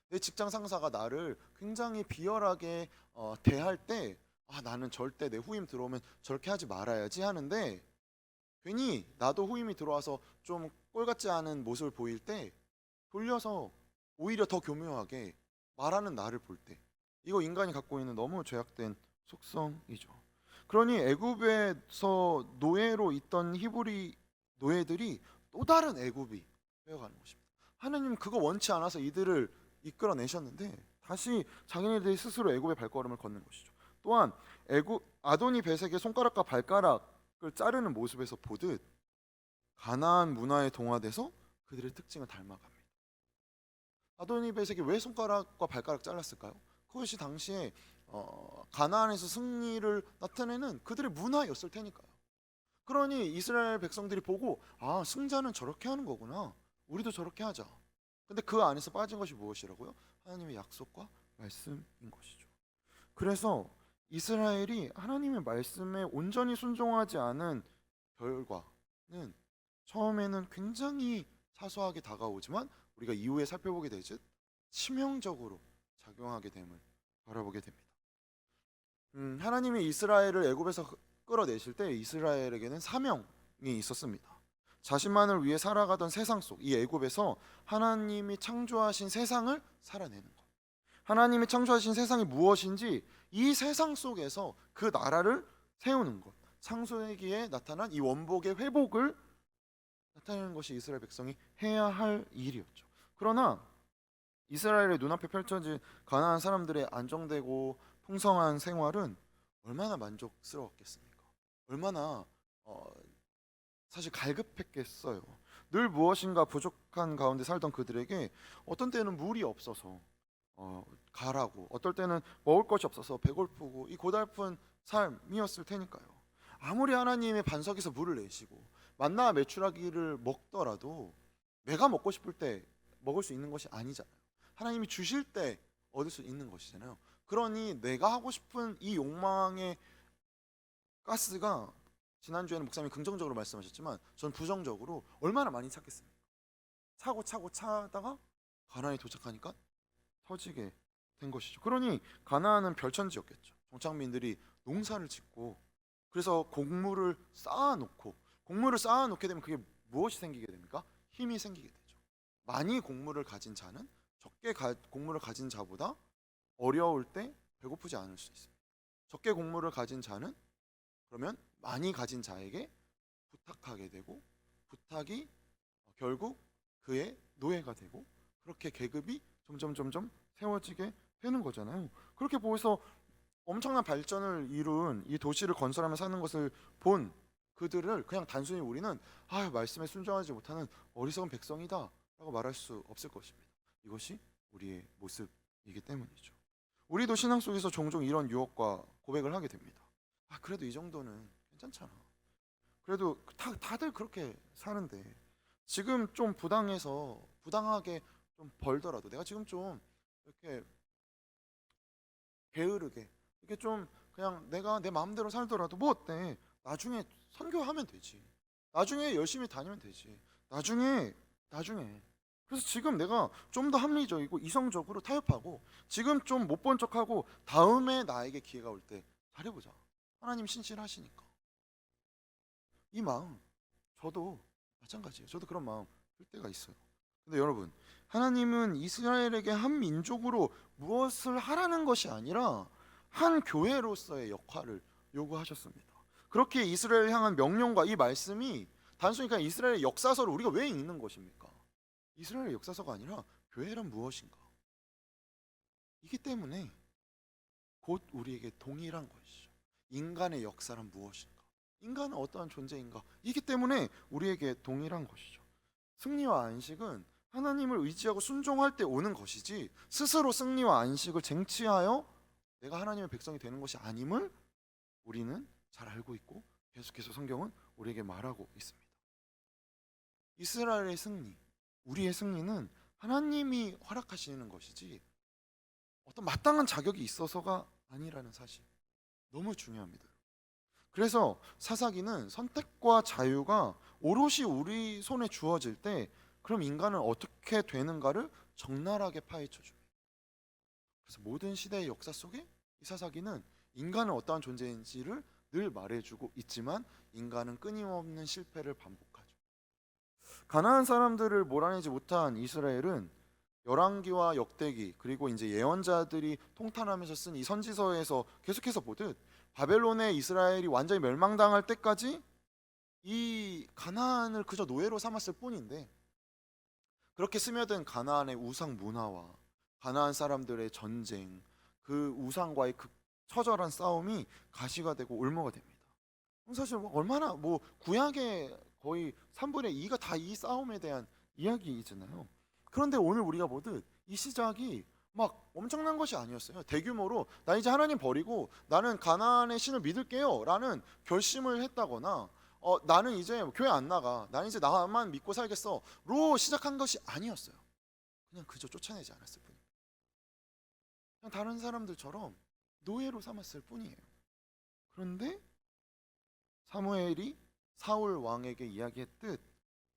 S3: 내 직장 상사가 나를 굉장히 비열하게 대할 때 나는 절대 내 후임 들어오면 저렇게 하지 말아야지 하는데 괜히 나도 후임이 들어와서 좀 꼴같지 않은 모습을 보일 때 돌려서 오히려 더 교묘하게 말하는 나를 볼 때 이거 인간이 갖고 있는 너무 죄악된 속성이죠. 그러니 애굽에서 노예로 있던 히브리 노예들이 또 다른 애굽이 되어가는 것입니다. 하나님 그거 원치 않아서 이들을 이끌어내셨는데 다시 자기네들이 스스로 애굽의 발걸음을 걷는 것이죠. 또한 애굽 아도니 베섹의 손가락과 발가락을 자르는 모습에서 보듯 가나안 문화에 동화돼서 그들의 특징을 닮아갑니다. 아도니 베섹이 왜 손가락과 발가락 잘랐을까요? 그것이 당시에 가나안에서 승리를 나타내는 그들의 문화였을 테니까요. 그러니 이스라엘 백성들이 보고 아 승자는 저렇게 하는 거구나. 우리도 저렇게 하자. 근데 그 안에서 빠진 것이 무엇이라고요? 하나님의 약속과 말씀인 것이죠. 그래서 이스라엘이 하나님의 말씀에 온전히 순종하지 않은 결과는 처음에는 굉장히 사소하게 다가오지만 우리가 이후에 살펴보게 되듯 치명적으로 작용하게 됨을 바라보게 됩니다. 하나님이 이스라엘을 애굽에서 끌어내실 때 이스라엘에게는 사명이 있었습니다. 자신만을 위해 살아가던 세상 속 이 애굽에서 하나님이 창조하신 세상을 살아내는 것. 하나님이 창조하신 세상이 무엇인지 이 세상 속에서 그 나라를 세우는 것. 창세기에 나타난 이 원복의 회복을 나타내는 것이 이스라엘 백성이 해야 할 일이었죠. 그러나 이스라엘의 눈앞에 펼쳐진 가나안 사람들의 안정되고 풍성한 생활은 얼마나 만족스러웠겠습니까? 얼마나 사실 갈급했겠어요. 늘 무엇인가 부족한 가운데 살던 그들에게 어떤 때는 물이 없어서 가라고, 어떨 때는 먹을 것이 없어서 배고프고 이 고달픈 삶이었을 테니까요. 아무리 하나님의 반석에서 물을 내시고 만나와 메추라기를 먹더라도 내가 먹고 싶을 때 먹을 수 있는 것이 아니잖아요. 하나님이 주실 때 얻을 수 있는 것이잖아요. 그러니 내가 하고 싶은 이 욕망의 가스가 지난주에는 목사님이 긍정적으로 말씀하셨지만 전 부정적으로 얼마나 많이 찼겠습니까? 차고 차다가 가나안에 도착하니까 터지게 된 것이죠. 그러니 가나안은 별천지였겠죠. 정착민들이 농사를 짓고 그래서 곡물을 쌓아놓게 되면 그게 무엇이 생기게 됩니까? 힘이 생기게 되죠. 많이 곡물을 가진 자는 곡물을 가진 자보다 어려울 때 배고프지 않을 수 있습니다. 적게 곡물을 가진 자는 그러면 많이 가진 자에게 부탁하게 되고 부탁이 결국 그의 노예가 되고 그렇게 계급이 점점 세워지게 되는 거잖아요. 그렇게 보여서 엄청난 발전을 이룬 이 도시를 건설하며 사는 것을 본 그들을 그냥 단순히 우리는 말씀에 순종하지 못하는 어리석은 백성이다 라고 말할 수 없을 것입니다. 이것이 우리의 모습이기 때문이죠. 우리도 신앙 속에서 종종 이런 유혹과 고백을 하게 됩니다. 그래도 이 정도는 괜찮잖아. 그래도 다들 그렇게 사는데 지금 좀 부당하게 좀 벌더라도 내가 지금 좀 이렇게 게으르게 이렇게 좀 그냥 내가 내 마음대로 살더라도 뭐 어때? 나중에 선교하면 되지. 나중에 열심히 다니면 되지. 나중에 그래서 지금 내가 좀 더 합리적이고 이성적으로 타협하고 지금 좀 못 본 척하고 다음에 나에게 기회가 올 때 잘해보자. 하나님 신실하시니까. 이 마음 저도 마찬가지예요. 저도 그런 마음 들 때가 있어요. 근데 여러분, 하나님은 이스라엘에게 한 민족으로 무엇을 하라는 것이 아니라 한 교회로서의 역할을 요구하셨습니다. 그렇게 이스라엘을 향한 명령과 이 말씀이 단순히 그냥 이스라엘의 역사서를 우리가 왜 읽는 것입니까? 이스라엘의 역사서가 아니라 교회란 무엇인가? 이기 때문에 곧 우리에게 동일한 것이죠. 인간의 역사란 무엇인가? 인간은 어떠한 존재인가? 이기 때문에 우리에게 동일한 것이죠. 승리와 안식은 하나님을 의지하고 순종할 때 오는 것이지 스스로 승리와 안식을 쟁취하여 내가 하나님의 백성이 되는 것이 아님을 우리는 잘 알고 있고 계속해서 성경은 우리에게 말하고 있습니다. 이스라엘의 승리, 우리의 승리는 하나님이 허락하시는 것이지 어떤 마땅한 자격이 있어서가 아니라는 사실 너무 중요합니다. 그래서 사사기는 선택과 자유가 오롯이 우리 손에 주어질 때 그럼 인간은 어떻게 되는가를 적나라하게 파헤쳐 줍니다. 그래서 모든 시대의 역사 속에 이 사사기는 인간은 어떠한 존재인지를 늘 말해주고 있지만 인간은 끊임없는 실패를 반복하죠. 가나안 사람들을 몰아내지 못한 이스라엘은 열왕기와 역대기 그리고 이제 예언자들이 통탄하면서 쓴 이 선지서에서 계속해서 보듯 바벨론에 이스라엘이 완전히 멸망당할 때까지 이 가나안을 그저 노예로 삼았을 뿐인데, 그렇게 스며든 가나안의 우상 문화와 가나안 사람들의 전쟁, 그 우상과의 그 처절한 싸움이 가시가 되고 올무가 됩니다. 사실 얼마나 구약의 거의 3분의 2가 다 이 싸움에 대한 이야기이잖아요. 그런데 오늘 우리가 보듯 이 시작이 막 엄청난 것이 아니었어요. 대규모로 나 이제 하나님 버리고 나는 가나안의 신을 믿을게요 라는 결심을 했다거나 나는 이제 교회 안 나가, 나는 이제 나만 믿고 살겠어 로 시작한 것이 아니었어요. 그냥 그저 쫓아내지 않았을 뿐입니다. 그냥 다른 사람들처럼 노예로 삼았을 뿐이에요. 그런데 사무엘이 사울 왕에게 이야기했듯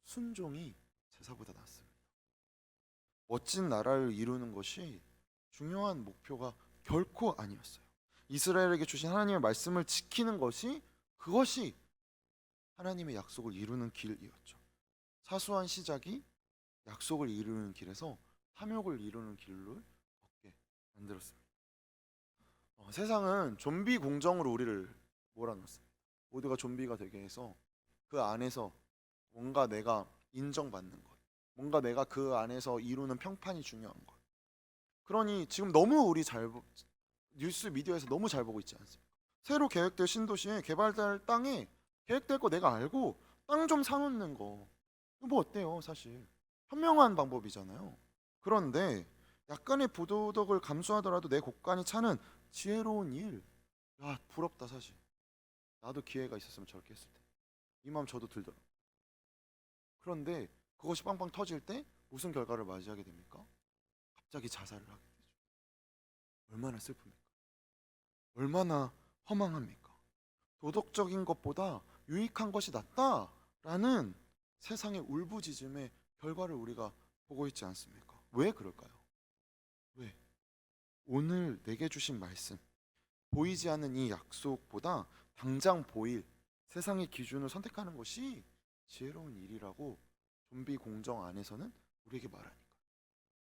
S3: 순종이 제사보다 낫습니다. 멋진 나라를 이루는 것이 중요한 목표가 결코 아니었어요. 이스라엘에게 주신 하나님의 말씀을 지키는 것이, 그것이 하나님의 약속을 이루는 길이었죠. 사소한 시작이 약속을 이루는 길에서 탐욕을 이루는 길을 걷게 만들었습니다. 세상은 좀비 공정으로 우리를 몰아넣습니다. 모두가 좀비가 되게 해서 그 안에서 뭔가 내가 인정받는 것, 뭔가 내가 그 안에서 이루는 평판이 중요한 것. 그러니 지금 너무 우리 뉴스 미디어에서 너무 잘 보고 있지 않습니까? 새로 계획될 신도시에 개발될 땅에 계획될 거 내가 알고 땅 좀 사놓는 거, 뭐 어때요? 사실 현명한 방법이잖아요. 그런데 약간의 부도덕을 감수하더라도 내 곳간이 차는 지혜로운 일, 야 부럽다. 사실 나도 기회가 있었으면 저렇게 했을 텐데, 이 마음 저도 들더라고요. 그런데 그것이 빵빵 터질 때 무슨 결과를 맞이하게 됩니까? 갑자기 자살을 하게 되죠. 얼마나 슬픕니까? 얼마나 허망합니까? 도덕적인 것보다 유익한 것이 낫다라는 세상의 울부짖음의 결과를 우리가 보고 있지 않습니까? 왜 그럴까요? 왜? 오늘 내게 주신 말씀, 보이지 않는 이 약속보다 당장 보일 세상의 기준을 선택하는 것이 지혜로운 일이라고 좀비 공정 안에서는 우리에게 말하니까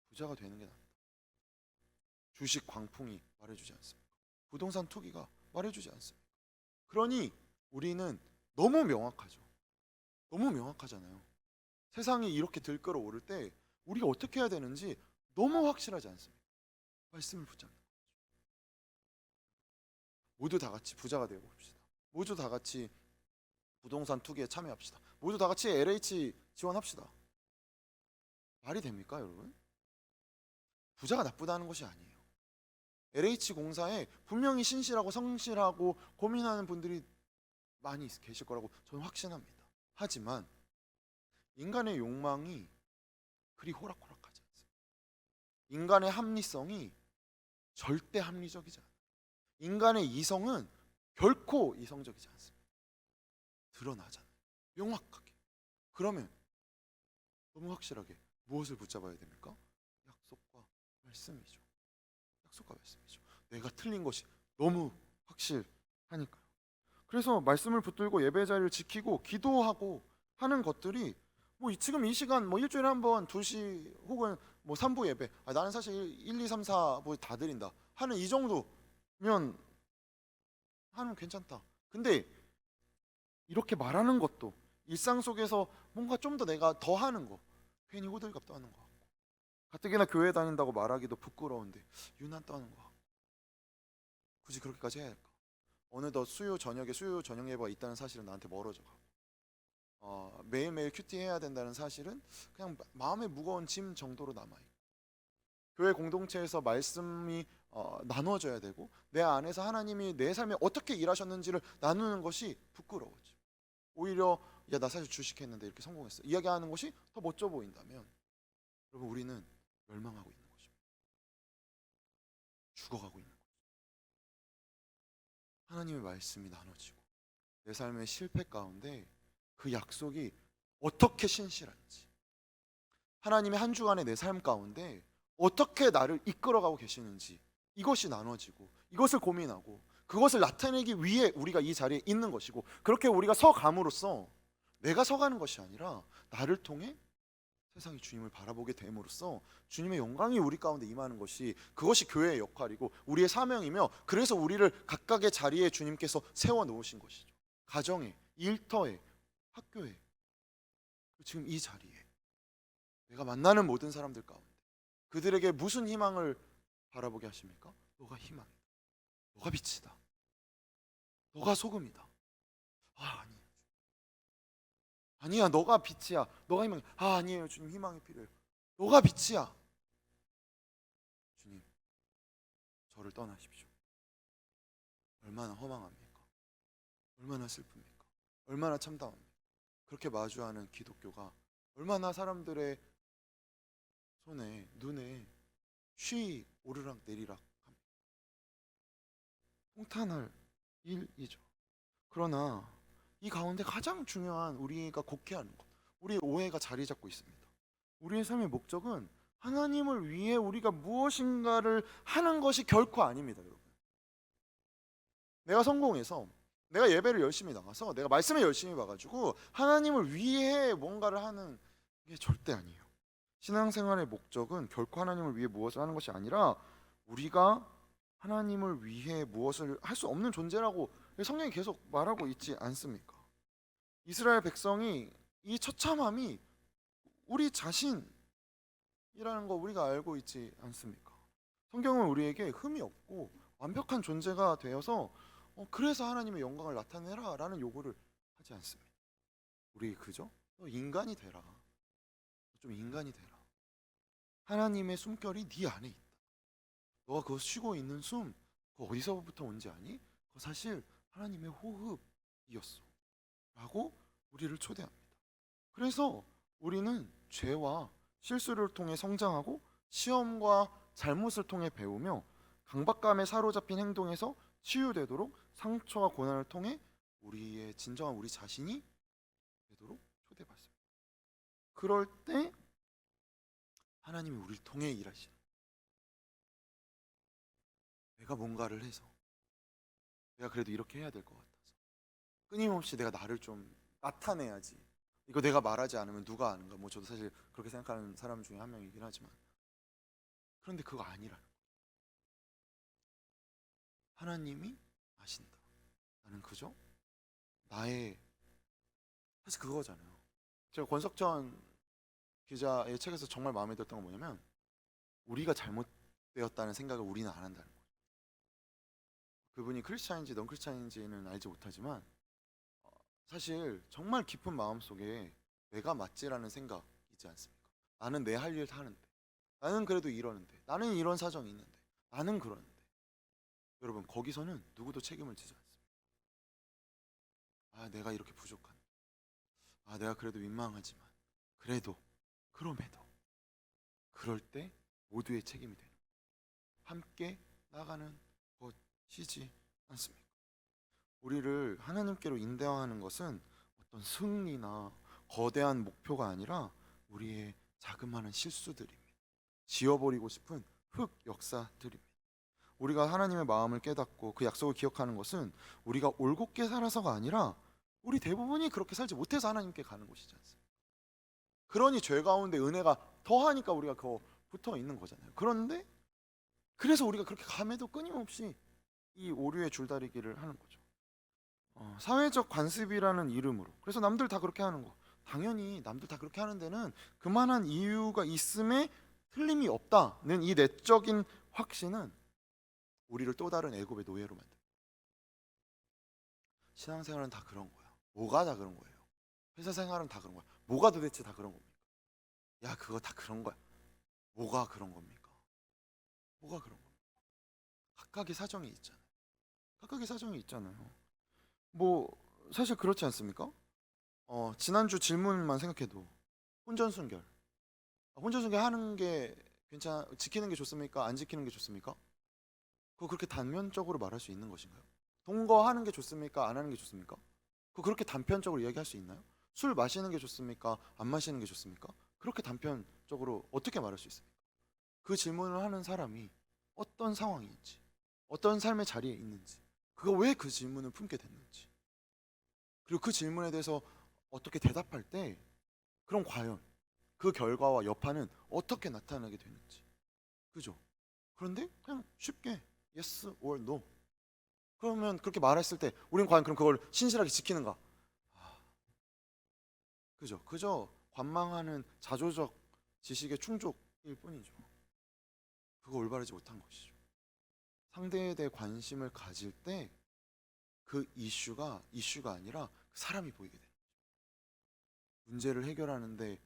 S3: 부자가 되는 게 낫다. 주식 광풍이 말해주지 않습니까? 부동산 투기가 말해주지 않습니까? 그러니 우리는 너무 명확하죠. 너무 명확하잖아요. 세상이 이렇게 들끓어 오를 때 우리가 어떻게 해야 되는지 너무 확실하지 않습니까? 말씀을 붙잡는 거죠. 모두 다 같이 부자가 되어 봅시다. 모두 다 같이 부동산 투기에 참여합시다. 모두 다 같이 LH 지원합시다. 말이 됩니까, 여러분? 부자가 나쁘다는 것이 아니에요. LH 공사에 분명히 신실하고 성실하고 고민하는 분들이 많이 계실 거라고 저는 확신합니다. 하지만 인간의 욕망이 그리 호락호락하지 않습니다. 인간의 합리성이 절대 합리적이지 않아요. 인간의 이성은 결코 이성적이지 않습니다. 드러나잖아요. 명확하게. 그러면 너무 확실하게 무엇을 붙잡아야 됩니까? 약속과 말씀이죠. 약속과 말씀이죠. 내가 틀린 것이 너무 확실하니까요. 그래서 말씀을 붙들고 예배 자리를 지키고 기도하고 하는 것들이 지금 이 시간 일주일에 한 번 2시 혹은 3부 예배, 나는 사실 1, 2, 3, 4부 다 드린다 하는 이 정도면 하면 괜찮다. 근데 이렇게 말하는 것도 일상 속에서 뭔가 좀 더 내가 더 하는 거, 괜히 호들갑 떠는 거 같고, 가뜩이나 교회 다닌다고 말하기도 부끄러운데 유난 떠는 거 같고, 굳이 그렇게까지 해야 할까? 어느덧 수요 저녁에 수요 저녁 예배가 있다는 사실은 나한테 멀어져 가고, 매일매일 큐티 해야 된다는 사실은 그냥 마음에 무거운 짐 정도로 남아있고, 교회 공동체에서 말씀이 나눠져야 되고 내 안에서 하나님이 내 삶에 어떻게 일하셨는지를 나누는 것이 부끄러워져. 오히려 야 나 사실 주식했는데 이렇게 성공했어 이야기하는 것이 더 멋져 보인다면, 여러분 우리는 멸망하고 있는 것입니다. 죽어가고 있는 거죠. 하나님의 말씀이 나눠지고 내 삶의 실패 가운데 그 약속이 어떻게 신실한지, 하나님의 한 주간의 내 삶 가운데 어떻게 나를 이끌어가고 계시는지, 이것이 나눠지고 이것을 고민하고 그것을 나타내기 위해 우리가 이 자리에 있는 것이고, 그렇게 우리가 서감으로써 내가 서가는 것이 아니라 나를 통해 세상이 주님을 바라보게 됨으로써 주님의 영광이 우리 가운데 임하는 것이, 그것이 교회의 역할이고 우리의 사명이며, 그래서 우리를 각각의 자리에 주님께서 세워 놓으신 것이죠. 가정에, 일터에, 학교에, 지금 이 자리에 내가 만나는 모든 사람들 가운데 그들에게 무슨 희망을 바라보게 하십니까? 너가 희망이다, 너가 빛이다, 너가 소금이다. 아니, 아니야, 너가 빛이야, 너가 희망이야. 아니에요, 주님, 희망이 필요해요. 너가 빛이야. 주님, 저를 떠나십시오. 얼마나 허망합니까? 얼마나 슬픕니까? 얼마나 참담합니까? 그렇게 마주하는 기독교가 얼마나 사람들의 손에, 눈에 쉬 오르락 내리락 합니다. 통탄할 일이죠. 그러나 이 가운데 가장 중요한 우리가 곡해하는 것, 우리의 오해가 자리 잡고 있습니다. 우리의 삶의 목적은 하나님을 위해 우리가 무엇인가를 하는 것이 결코 아닙니다, 여러분. 내가 성공해서, 내가 예배를 열심히 나가서, 내가 말씀을 열심히 봐가지고 하나님을 위해 뭔가를 하는 게 절대 아니에요. 신앙생활의 목적은 결코 하나님을 위해 무엇을 하는 것이 아니라 우리가 하나님을 위해 무엇을 할 수 없는 존재라고 성경이 계속 말하고 있지 않습니까? 이스라엘 백성이 이 처참함이 우리 자신이라는 거 우리가 알고 있지 않습니까? 성경은 우리에게 흠이 없고 완벽한 존재가 되어서 그래서 하나님의 영광을 나타내라 라는 요구를 하지 않습니다. 우리 그저 너 인간이 되라, 좀 인간이 되라. 하나님의 숨결이 네 안에 있다. 너가 그거 쉬고 있는 숨, 그거 어디서부터 온지 아니? 그거 사실 하나님의 호흡이었어 라고 우리를 초대합니다. 그래서 우리는 죄와 실수를 통해 성장하고 시험과 잘못을 통해 배우며 강박감에 사로잡힌 행동에서 치유되도록 상처와 고난을 통해 우리의 진정한 우리 자신이 되도록 초대받습니다. 그럴 때 하나님이 우리를 통해 일하시는, 내가 뭔가를 해서 내가 그래도 이렇게 해야 될 것 같아서 끊임없이 내가 나를 좀 나타내야지, 이거 내가 말하지 않으면 누가 아는가, 뭐 저도 사실 그렇게 생각하는 사람 중에 한 명이긴 하지만, 그런데 그거 아니라는 거예요. 하나님이 아신다. 나는 그저 나의, 사실 그거잖아요. 제가 권석천 기자의 책에서 정말 마음에 들었던 건 뭐냐면, 우리가 잘못되었다는 생각을 우리는 안 한다는 거예요. 그분이 크리스찬인지 넌 크리스찬인지는 알지 못하지만 사실 정말 깊은 마음속에 내가 맞지라는 생각 있지 않습니까? 나는 내 할 일 하는데, 나는 그래도 이러는데, 나는 이런 사정이 있는데, 나는 그러는데, 여러분 거기서는 누구도 책임을 지지 않습니다. 내가 이렇게 부족한데, 내가 그래도 민망하지만, 그래도, 그럼에도, 그럴 때 모두의 책임이 되는 거예요. 함께 나가는 것이지 않습니까? 우리를 하나님께로 인도하는 것은 어떤 승리나 거대한 목표가 아니라 우리의 자그마한 실수들입니다. 지워버리고 싶은 흑 역사들입니다. 우리가 하나님의 마음을 깨닫고 그 약속을 기억하는 것은 우리가 올곧게 살아서가 아니라 우리 대부분이 그렇게 살지 못해서 하나님께 가는 것이지 않습니까? 그러니 죄 가운데 은혜가 더하니까 우리가 그 붙어 있는 거잖아요. 그런데 그래서 우리가 그렇게 감에도 끊임없이 이 오류의 줄다리기를 하는 거죠. 사회적 관습이라는 이름으로. 그래서 남들 다 그렇게 하는 거, 당연히 남들 다 그렇게 하는 데는 그만한 이유가 있음에 틀림이 없다는 이 내적인 확신은 우리를 또 다른 애굽의 노예로 만듭니다. 신앙생활은 다 그런 거야. 뭐가 다 그런 거예요? 회사 생활은 다 그런 거야. 뭐가 도대체 다 그런 겁니까? 야, 그거 다 그런 거야. 뭐가 그런 겁니까? 뭐가 그런 겁니까? 각각의 사정이 있잖아요. 각각의 사정이 있잖아요. 뭐 사실 그렇지 않습니까? 지난주 질문만 생각해도 혼전순결. 혼전순결 하는 게 지키는 게 좋습니까? 안 지키는 게 좋습니까? 그거 그렇게 단면적으로 말할 수 있는 것인가요? 동거하는 게 좋습니까? 안 하는 게 좋습니까? 그거 그렇게 단편적으로 이야기할 수 있나요? 술 마시는 게 좋습니까? 안 마시는 게 좋습니까? 그렇게 단편적으로 어떻게 말할 수 있습니까? 그 질문을 하는 사람이 어떤 상황인지, 어떤 삶의 자리에 있는지, 그가 왜 그 질문을 품게 됐는지, 그리고 그 질문에 대해서 어떻게 대답할 때, 그럼 과연 그 결과와 여파는 어떻게 나타나게 되는지. 그죠? 그런데 그냥 쉽게 yes or no. 그러면 그렇게 말했을 때 우리는 과연 그럼 그걸 신실하게 지키는가? 아, 그죠? 그저 관망하는 자조적 지식의 충족일 뿐이죠. 그거 올바르지 못한 것이죠. 상대에 대해 관심을 가질 때 그 이슈가 아니라 그 사람이 보이게 돼요. 문제를 해결하는데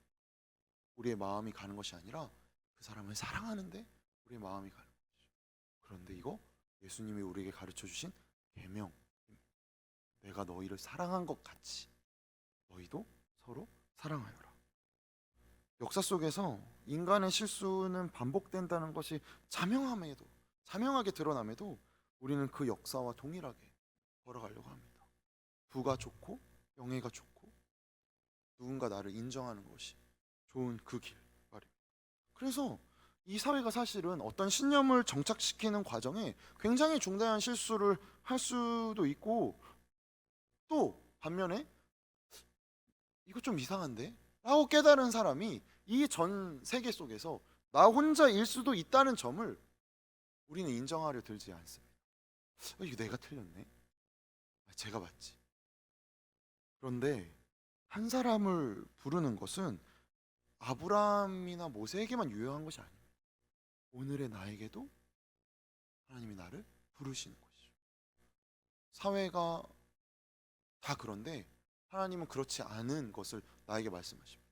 S3: 우리의 마음이 가는 것이 아니라 그 사람을 사랑하는데 우리의 마음이 가는 것이죠. 그런데 이거 예수님이 우리에게 가르쳐 주신 계명, 내가 너희를 사랑한 것 같이 너희도 서로 사랑하여라. 역사 속에서 인간의 실수는 반복된다는 것이 자명하게 드러남에도 우리는 그 역사와 동일하게 걸어가려고 합니다. 부가 좋고 명예가 좋고 누군가 나를 인정하는 것이 좋은 그 길 말입니다. 그래서 이 사회가 사실은 어떤 신념을 정착시키는 과정에 굉장히 중대한 실수를 할 수도 있고, 또 반면에 이거 좀 이상한데? 라고 깨달은 사람이 이 전 세계 속에서 나 혼자일 수도 있다는 점을 우리는 인정하려 들지 않습니다. 이거 내가 틀렸네. 제가 맞지. 그런데 한 사람을 부르는 것은 아브라함이나 모세에게만 유효한 것이 아닙니다. 오늘의 나에게도 하나님이 나를 부르시는 것이죠. 사회가 다 그런데 하나님은 그렇지 않은 것을 나에게 말씀하십니다.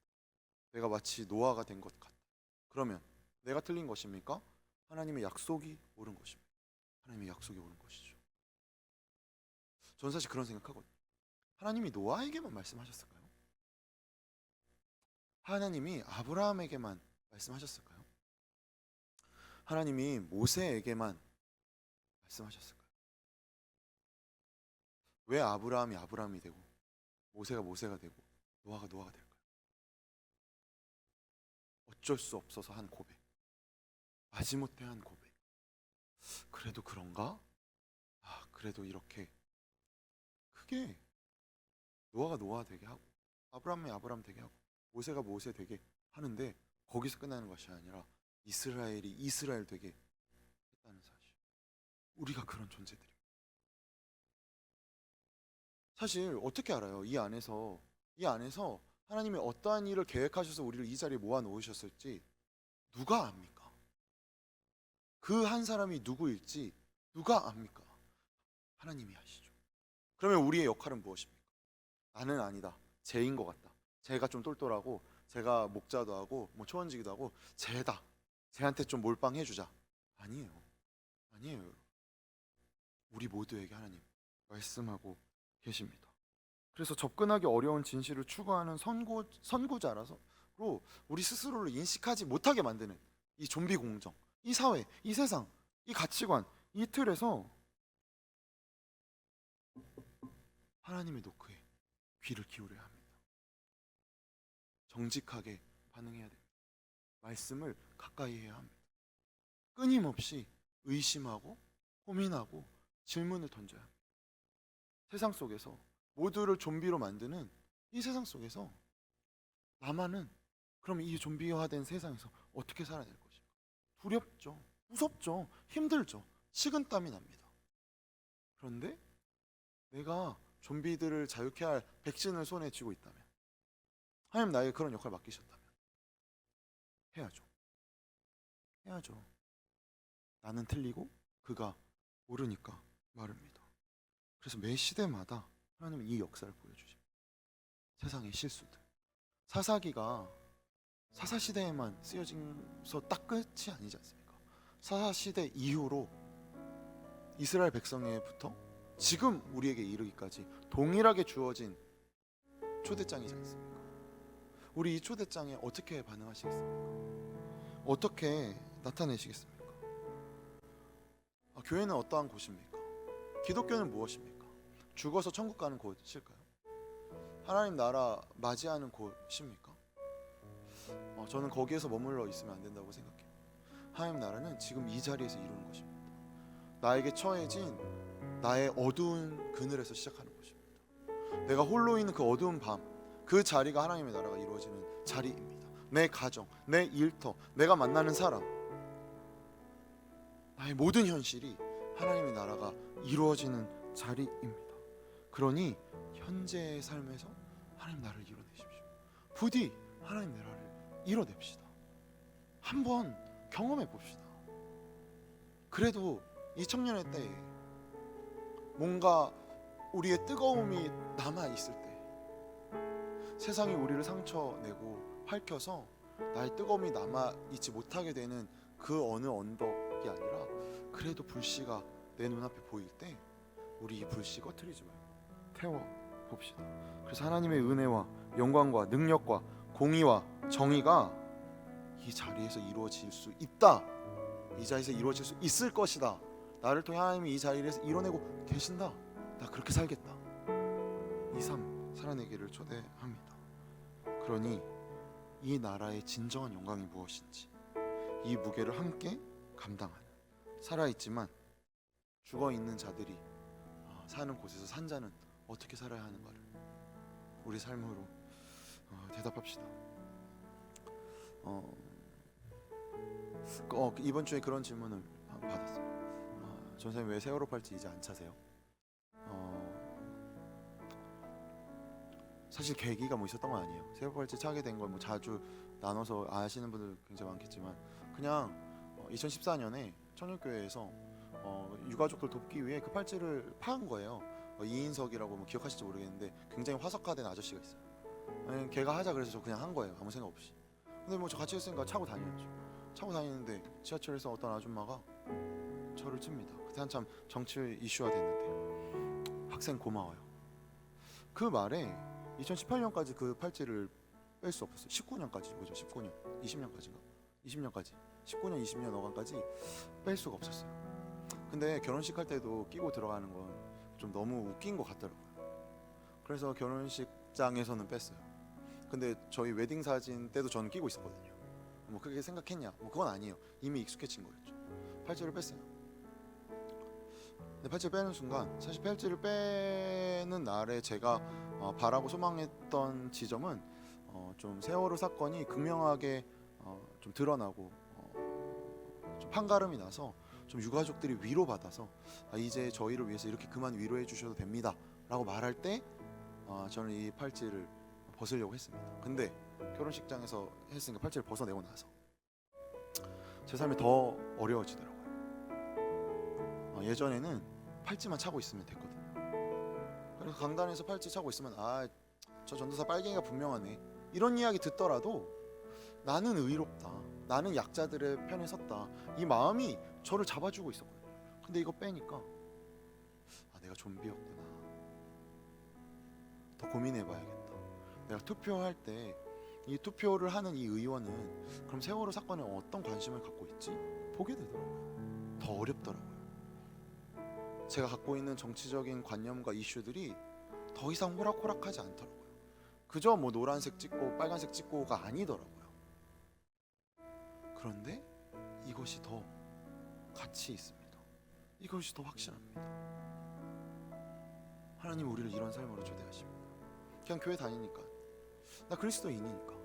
S3: 내가 마치 노아가 된 것 같다. 그러면 내가 틀린 것입니까? 하나님의 약속이 옳은 것입니다. 하나님의 약속이 옳은 것이죠. 저는 사실 그런 생각하거든요. 하나님이 노아에게만 말씀하셨을까요? 하나님이 아브라함에게만 말씀하셨을까요? 하나님이 모세에게만 말씀하셨을까요? 왜 아브라함이 되고 모세가 되고 노아가 될까요? 어쩔 수 없어서 한 고백, 마지못해 한 고백. 그래도 그런가? 그래도 이렇게 크게 노아가 노아 되게 하고 아브라함이 아브라함 되게 하고 모세가 모세 되게 하는데 거기서 끝나는 것이 아니라 이스라엘이 이스라엘 되게 했다는 사실. 우리가 그런 존재들이에요. 사실 어떻게 알아요? 이 안에서 하나님이 어떠한 일을 계획하셔서 우리를 이 자리에 모아 놓으셨을지 누가 압니까? 그 한 사람이 누구일지 누가 압니까? 하나님이 아시죠. 그러면 우리의 역할은 무엇입니까? 나는 아니다. 쟤인 것 같다. 쟤가 좀 똘똘하고 쟤가 목자도 하고 뭐 초원지기도 하고 쟤다. 쟤한테 좀 몰빵해 주자. 아니에요. 우리 모두에게 하나님 말씀하고 계십니다. 그래서 접근하기 어려운 진실을 추구하는 선구자라서 우리 스스로를 인식하지 못하게 만드는 이 좀비 공정, 이 사회, 이 세상, 이 가치관, 이 틀에서 하나님의 노크에 귀를 기울여야 합니다. 정직하게 반응해야 됩니다. 말씀을 가까이 해야 합니다. 끊임없이 의심하고 고민하고 질문을 던져야 합니다. 세상 속에서 모두를 좀비로 만드는 이 세상 속에서 나만은 그럼 이 좀비화된 세상에서 어떻게 살아낼 것인가? 두렵죠. 무섭죠. 힘들죠. 식은땀이 납니다. 그런데 내가 좀비들을 자유케 할 백신을 손에 쥐고 있다면, 하나님 나에게 그런 역할을 맡기셨다면 해야죠. 나는 틀리고 그가 옳으니까 말입니다. 그래서 매 시대마다 하나님은 이 역사를 보여주십니다. 세상의 실수들. 사사기가 사사시대에만 쓰여져서 딱 끝이 아니지 않습니까? 사사시대 이후로 이스라엘 백성에부터 지금 우리에게 이르기까지 동일하게 주어진 초대장이지 않습니까? 우리 이 초대장에 어떻게 반응하시겠습니까? 어떻게 나타내시겠습니까? 교회는 어떠한 곳입니까? 기독교는 무엇입니까? 죽어서 천국 가는 곳일까요? 하나님 나라 맞이하는 곳입니까? 저는 거기에서 머물러 있으면 안 된다고 생각해요. 하나님 나라는 지금 이 자리에서 이루는 것입니다. 나에게 처해진 나의 어두운 그늘에서 시작하는 것입니다. 내가 홀로 있는 그 어두운 밤, 그 자리가 하나님의 나라가 이루어지는 자리입니다. 내 가정, 내 일터, 내가 만나는 사람, 나의 모든 현실이 하나님의 나라가 이루어지는 자리입니다. 그러니 현재의 삶에서 하나님 나라를 이뤄내십시오. 부디 하나님 나라를 이뤄냅시다. 한번 경험해 봅시다. 그래도 이 청년의 때에 뭔가 우리의 뜨거움이 남아 있을 때, 세상이 우리를 상처내고 밝혀서 나의 뜨거움이 남아 있지 못하게 되는 그 어느 언덕이 아니라 그래도 불씨가 내 눈앞에 보일 때 우리 이 불씨 꺼트리지 말고 태워 봅시다. 그래서 하나님의 은혜와 영광과 능력과 공의와 정의가 이 자리에서 이루어질 수 있다. 이 자리에서 이루어질 수 있을 것이다. 나를 통해 하나님이 이 자리에서 이뤄내고 계신다. 나 그렇게 살겠다. 이 삶 살아내기를 초대합니다. 그러니 이 나라의 진정한 영광이 무엇인지, 이 무게를 함께 감당하는, 살아있지만 죽어있는 자들이 사는 곳에서 산 자는 어떻게 살아야 하는가를 우리 삶으로 대답합시다. 이번 주에 그런 질문을 받았어요. 전사님 왜 세월호 팔찌 이제 안 차세요? 사실 계기가 뭐 있었던 건 아니에요. 세월호 팔찌 차게 된 건 뭐 자주 나눠서 아시는 분들 굉장히 많겠지만, 그냥 2014년에 청년교회에서 유가족들 돕기 위해 그 팔찌를 파은 거예요. 이인석이라고 뭐 기억하실지 모르겠는데 굉장히 화석화된 아저씨가 있어요. 걔가 하자 그래서 저 그냥 한 거예요. 아무 생각 없이. 근데 뭐 저 같이 했으니까 차고 다녔죠. 차고 다니는데 지하철에서 어떤 아줌마가 저를 칩니다. 그때 한참 정치 이슈화 됐는데, 학생 고마워요. 그 말에 2018년까지 그 팔찌를 뺄 수 없었어요. 19년까지 뭐죠? 19년, 20년까지인가? 20년까지, 19년, 20년 어간까지 뺄 수가 없었어요. 근데 결혼식 할 때도 끼고 들어가는 건 좀 너무 웃긴 것 같더라고요. 그래서 결혼식장에서는 뺐어요. 근데 저희 웨딩 사진 때도 저는 끼고 있었거든요. 뭐 그렇게 생각했냐? 뭐 그건 아니에요. 이미 익숙해진 거였죠. 팔찌를 뺐어요. 근데 팔찌를 빼는 순간, 사실 팔찌를 빼는 날에 제가 바라고 소망했던 지점은 좀 세월호 사건이 극명하게 좀 드러나고 좀 판가름이 나서 좀 유가족들이 위로받아서 이제 저희를 위해서 이렇게 그만 위로해 주셔도 됩니다 라고 말할 때 저는 이 팔찌를 벗으려고 했습니다. 근데 결혼식장에서 했으니까 팔찌를 벗어내고 나서 제 삶이 더 어려워지더라고요. 예전에는 팔찌만 차고 있으면 됐거든요. 그래서 강단에서 팔찌 차고 있으면 저 전도사 빨갱이가 분명하네, 이런 이야기 듣더라도 나는 의롭다, 나는 약자들의 편에 섰다, 이 마음이 저를 잡아주고 있었거든요. 근데 이거 빼니까 내가 좀비였구나, 더 고민해봐야겠다. 내가 투표할 때 이 투표를 하는 이 의원은 그럼 세월호 사건에 어떤 관심을 갖고 있지? 보게 되더라고요. 더 어렵더라고요. 제가 갖고 있는 정치적인 관념과 이슈들이 더 이상 호락호락하지 않더라고요. 그저 뭐 노란색 찍고 빨간색 찍고가 아니더라고요. 그런데 이것이 더 가치 있습니다. 이것이 더 확실합니다. 하나님 우리를 이런 삶으로 초대하십니다. 그냥 교회 다니니까, 나 그리스도인이니까.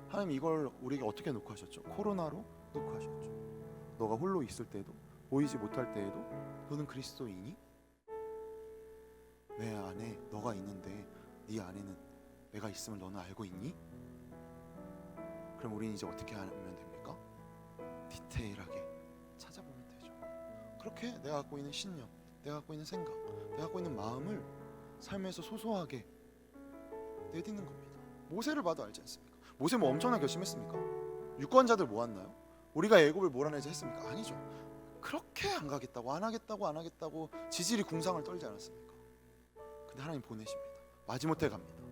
S3: 하나님 이걸 우리에게 어떻게 놓고 하셨죠? 코로나로 놓고 하셨죠. 너가 홀로 있을 때도, 보이지 못할 때에도 너는 그리스도인이? 내 안에 너가 있는데 네 안에는 내가 있음을 너는 알고 있니? 그럼 우리는 이제 어떻게 하면 됩니까? 디테일하게 찾아보면 되죠. 그렇게 내가 갖고 있는 신념, 내가 갖고 있는 생각, 내가 갖고 있는 마음을 삶에서 소소하게 내딛는 겁니다. 모세를 봐도 알지 않습니까? 모세 뭐 엄청나게 결심했습니까? 유권자들 모았나요? 우리가 애굽을 몰아내자 했습니까? 아니죠. 그렇게 안 가겠다고, 안 하겠다고 지질이 궁상을 떨지 않았습니까? 근데 하나님 보내십니다. 마지못해 갑니다.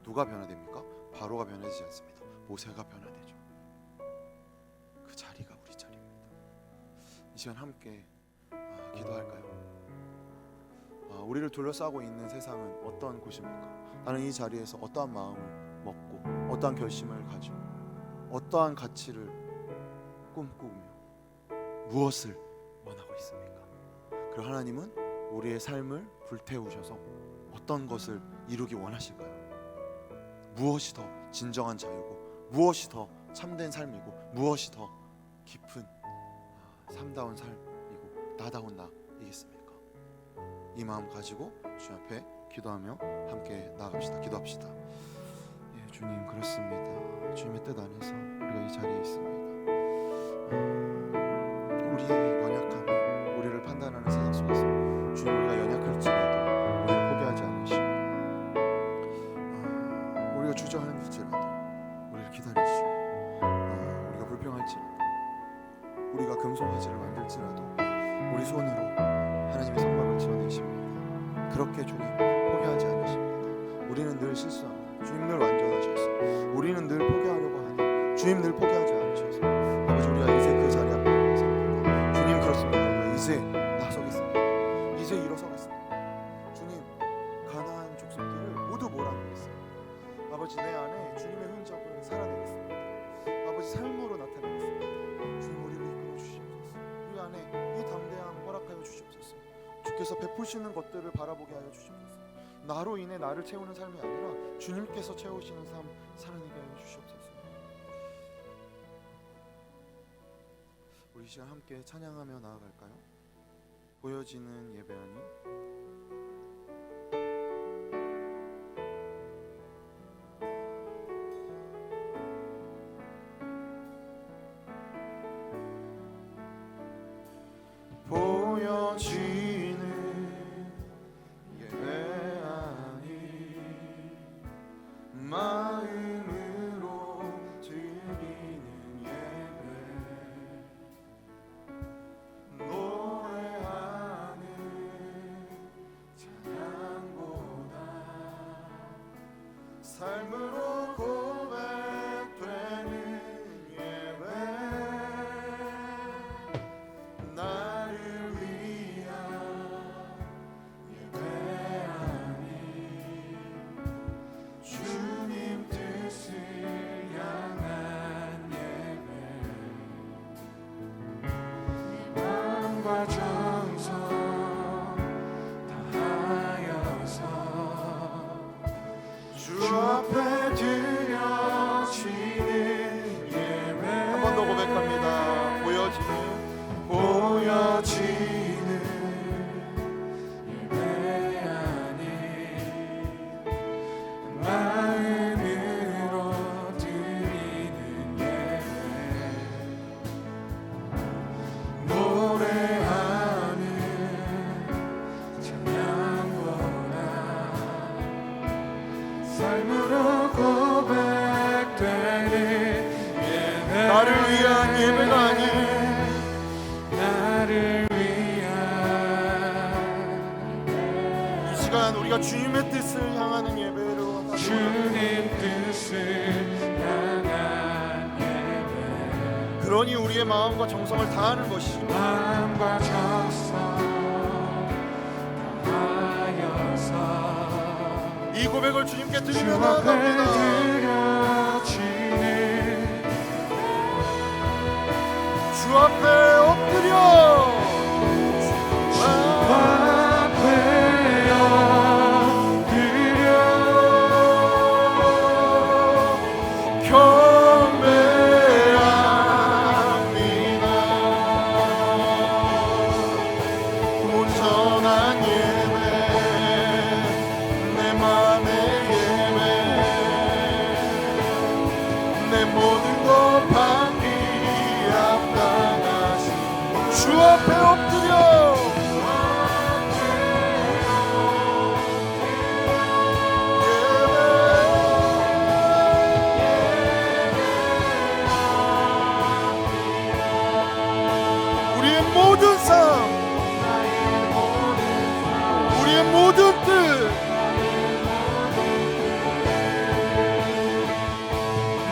S3: 누가 변화됩니까? 바로가 변화되지 않습니다. 모세가 변화되죠. 그 자리가 우리 자리입니다. 이 시간 함께 기도할까요? 우리를 둘러싸고 있는 세상은 어떠한 곳입니까? 나는 이 자리에서 어떠한 마음을 먹고, 어떠한 결심을 가지고, 어떠한 가치를 꿈꾸며 무엇을 원하고 있습니까? 그리고 하나님은 우리의 삶을 불태우셔서 어떤 것을 이루기 원하실까요? 무엇이 더 진정한 자유고 무엇이 더 참된 삶이고 무엇이 더 깊은 삶다운 삶이고 나다운 나이겠습니까? 이 마음 가지고 주님 앞에 기도하며 함께 나아갑시다. 기도합시다. 예, 주님 그렇습니다. 주님의 뜻 안에서 우리가 이 자리에 있습니다. 우리의 연약함이 우리를 판단하는 세상 속에서 주님 우리가 연약할지라도 우리를 포기하지 않으시고 우리가 주저앉을지라도 우리를 기다리시고 우리가 불평할지라도 우리가 금송아지를 만들지라도 우리 손으로 하나님의 성막을 지어내십니다. 그렇게 주님 포기하지 않으십니다. 우리는 늘 실수합니다. 주님 늘 완전하셔서 우리는 늘 포기하려고 하니 주님 늘 포기하지 않으셔서 아버지 우리가 이제 그 자리 앞에 섭니다. 주님 그렇습니다. 우리가 이제 나서겠습니다. 이제 일어서겠습니다. 주님 가나안 족속들을 모두 몰아내겠습니다. 아버지 내 안에 주님의 흔적을 살아내겠습니다. 아버지 삶으로 나타내겠습니다. 주님 우리를 이끌어 주시옵소서. 우리 안에 이 담대함 허락하여 주시옵소서. 주께서 베푸시는 것들을 바라보게 하여 주시옵소서. 나로 인해 나를 채우는 삶이 아니라 주님께서 채우시는 삶 살아내게 하여 주시옵소서. 우리 시간 함께 찬양하며 나아갈까요? 보여지는 예배하니 보여지는 예배하니 마음으로 드리는 예배 노래하는 찬양보다 삶으로 고백되는 예배 나를 위한 예배하니 주님 뜻을 향한 예배 마음과 정성 다하여서 주 앞에 드려지는 예배 한 번 더 고백합니다. 보여지는 예배하니 마음으로 드리는 예배 노래하는 찬양보다 삶으로 고백되는 예배 나를 위한 예배가 아닌 나를 위한 이 시간 우리가 주님의 뜻을 향하는 예배로 주님 뜻을 향한 예배 그러니 우리의 마음과 정성을 다하는 것이죠. 마음과 정성 다하여서 이 고백을 주님께 드리며 나아갑니다. 주 앞에 엎드려 주 앞에 엎드려 경배합니다. 온전한 예배 내 맘의 예배 내 모든 것 받기 주 앞에 엎드려 우리의 모든 삶 우리의 모든 뜻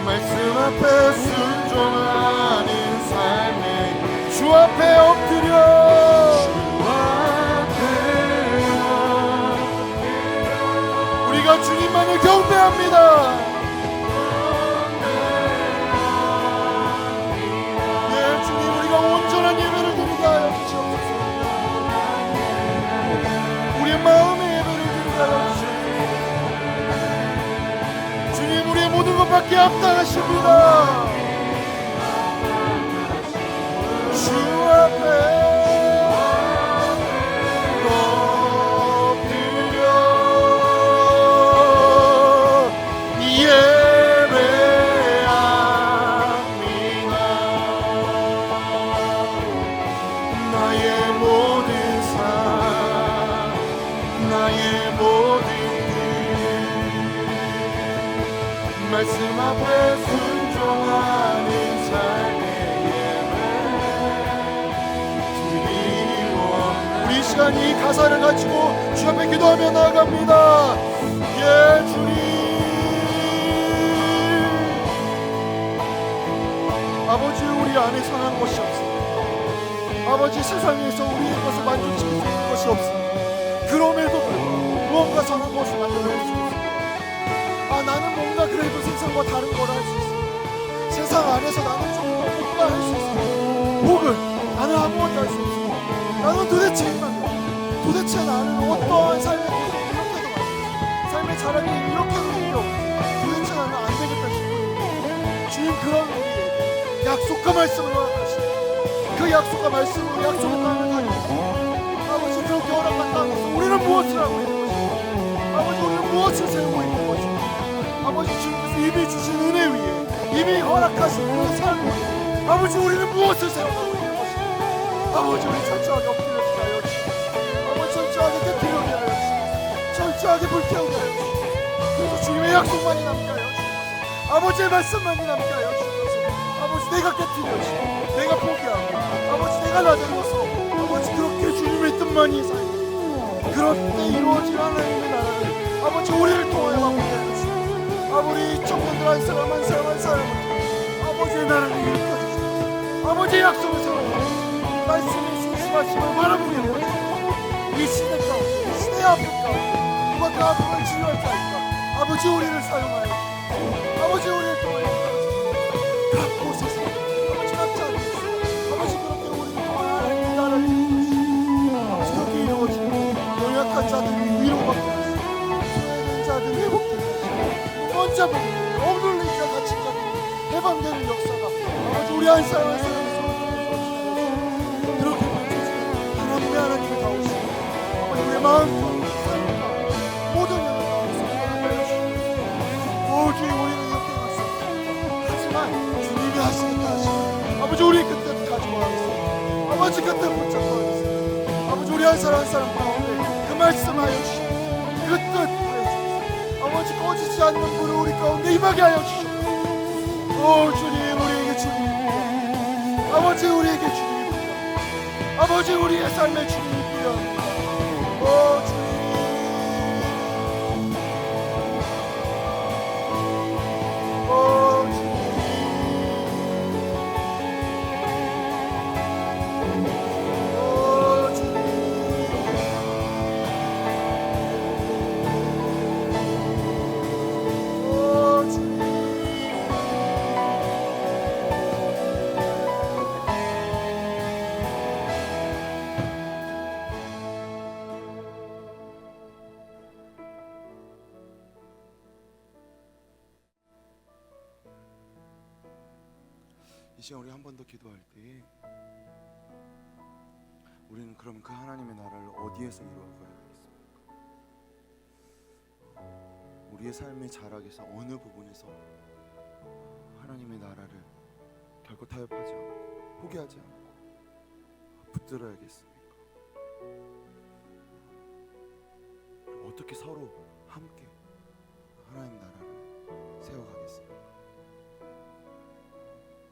S3: 말씀 앞에 순종하는 삶이 주 앞에 엎드려 우리가 주님만을 경배합니다. 예 주님 우리가 온전한 예배를 드리게 하여 주시옵소서. 우리의 마음의 예배를 드리게 하여 주시옵소서. 주님 우리의 모든 것 받게 주님께 합당하십니다. 주 앞에 엎드려 예배합니다. 나의 모든 삶, 나의 모든 말씀 앞에 순종하는 삶의 예배 드리워. 우리 이 시간 이 가사를 가지고 주 앞에 기도하며 나아갑니다. 예 주님, 아버지 우리 안에 선한 것이 없습니다. 아버지 세상에서 우리의 것을 만족시킬 수 있는 것이 없습니다. 그럼에도 불구하고 무언가 선한 것을 만들어낼 수 있습니다. 나는 뭔가 그래도 세상과 다른 걸 할 수 있습니다. 세상 안에서 나는 좀 뭔가 할 수 있습니다. 혹은 나는 아무것도 할 수 없습니다. 나는 도대체 나는 어떠한 삶의 이렇게도 많습니다. 삶의 자랑이 이렇게도 필요 없고 도대체 나는 안 되겠다 싶어요. 주님 그런 우리에게 약속과 말씀을 허락하시고 그 약속과 말씀으로 약속을 따르는 아버지 그렇게 허락한다고 해서 우리는 무엇을 하고 있는 것입니까? 아버지 우리는 무엇을 세우고 있는 것입니까? 아버지 주님께서 이미 주신 은혜 위에 이미 허락하신 그 삶 위에 아버지 우리는 무엇을 세워가고 있는 것입니까? 아버지 우리 철저하게 엎드려지게 하여 주시옵소서. 아버지 철저하게 깨뜨리게 하여 주시옵소서. 철저하게 불태우게 하여 주시옵소서. 그래서 주님의 약속만이 남게 하여 주시옵소서. 아버지의 말씀만이 남게 하여 주시옵소서. 아버지 내가 깨뜨려지고 내가 포기하고 아버지 내가 낮아져서 아버지 그렇게 주님의 뜻만이 살고 그럴 때 이루어질 하나님의 나라를 아버지 우리를 통하여 마무리해 주시옵소서. 아버지 청년들 한 사람 한 사람 한 사람을 아버지의 나라를 일으켜주시옵소서. 아버지의 약속을 세워주시옵소서. 말씀의 신실하심을 바라보게 해주시옵소서. 이 시대 가운데 이 시대의 아픔 가운데 누가 그 아픔을 치유할 자니까 아버지 우리를 사용하여 주시옵소서. 아버지 우리를 통하여 각 곳에서 아버지 각자 안에서 아버지 그렇게 우리를 통하여 하나님의 나라를 일으켜주시옵소서. 아버지 그렇게 이루어지고 연약한 자들이 위로받게 하시고 소외된 자들 회복되게 하시고 먼저 억눌린 자 갇힌 자들 해방되는 역사가 아버지 우리 한 사람 한 사람의 손을 그렇게 펼쳐지는 하나님의 하나님을 다오시고 아버지 우리의 마음 삶과 모든 영을 다하여서 오 주님 우리는 이렇게 왔습니다. 하지만 주님이 하시겠다 하시면 아버지 우리 그때 가지고 가겠습니다. 아버지 그때 붙잡고 가겠습니다. 아버지 우리 한 사람 한 사람 가운데 그 말씀하여 주시옵소서. 그 뜻 하여 주시옵소서. 아버지 꺼지지 않는 불을 우리 가운데 임하게 하여 주시옵소서. 오 주님 우리에게 주님이 필요합니다. 아버지 우리에게 주님이 필요합니다. 아버지 우리의 삶에 주님이 필요합니다. 오 주님 오 주님 오 주님 오 주님 이 시간 우리 한 번 더 기도할 때에 우리는 그럼 그 하나님의 나라를 어디에서 이루어가야 하겠습니까? 우리의 삶의 자락에서 어느 부분에서 하나님의 나라를 결코 타협하지 않고 포기하지 않고 붙들어야겠습니까? 그리고 어떻게 서로 함께 하나님 나라를 세워가겠습니까?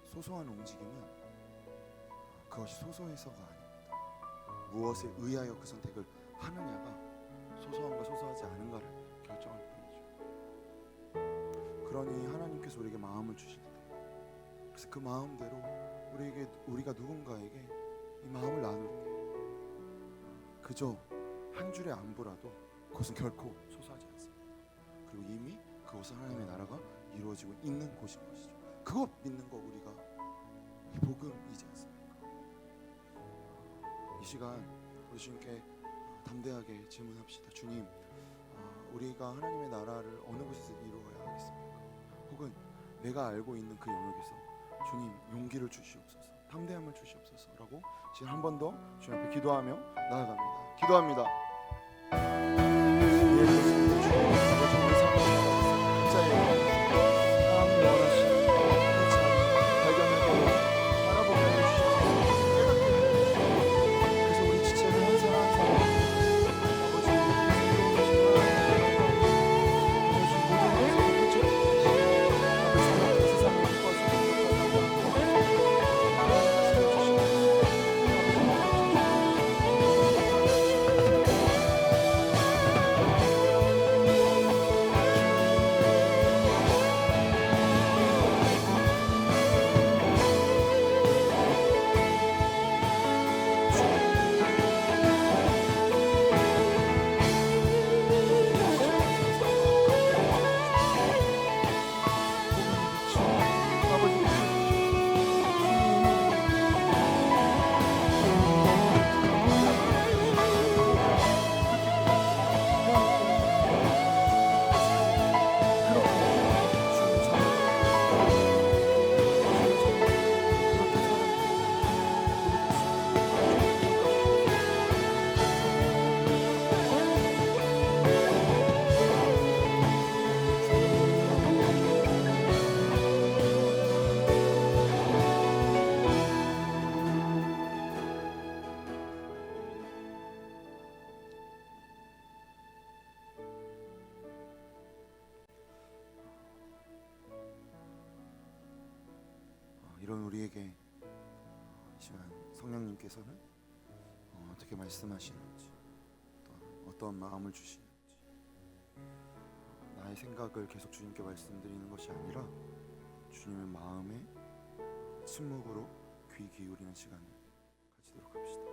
S3: 소소한 움직임은 그것이 소소해서가 아닙니다. 무엇에 의하여 그 선택을 하느냐가 소소한가 소소하지 않은가를 결정할 뿐이죠. 그러니 하나님께서 우리에게 마음을 주실 때 그래서 그 마음대로 우리가 누군가에게 이 마음을 나눌 때 그저 한 줄의 안부라도 그것은 결코 소소하지 않습니다. 그리고 이미 그것은 하나님의 나라가 이루어지고 있는 곳인 것이죠. 그것 믿는 거 우리가 이 복음이지 않습니까? 이 시간 우리 주님께 담대하게 질문합시다. 주님, 우리가 하나님의 나라를 어느 곳에서 이루어야 하겠습니까? 혹은 내가 알고 있는 그 영역에서 주님 용기를 주시옵소서, 담대함을 주시옵소서라고 지금 한 번 더 주님 앞에 기도하며 나아갑니다. 기도합니다. 예, 그렇습니다. 주님 아버지, 우리 삶을 살아가면서 각자의 하나님 원하시는 그 참 발견하고 바라보게 해주셔서 깨닫게 해주셔서 그래서 우리 지체를 한 사람 한 사람 아버지 이런 우리에게 이 시간 성령님께서는 어떻게 말씀하시는지, 또 어떤 마음을 주시는지, 나의 생각을 계속 주님께 말씀드리는 것이 아니라 주님의 마음에 침묵으로 귀 기울이는 시간을 가지도록 합시다.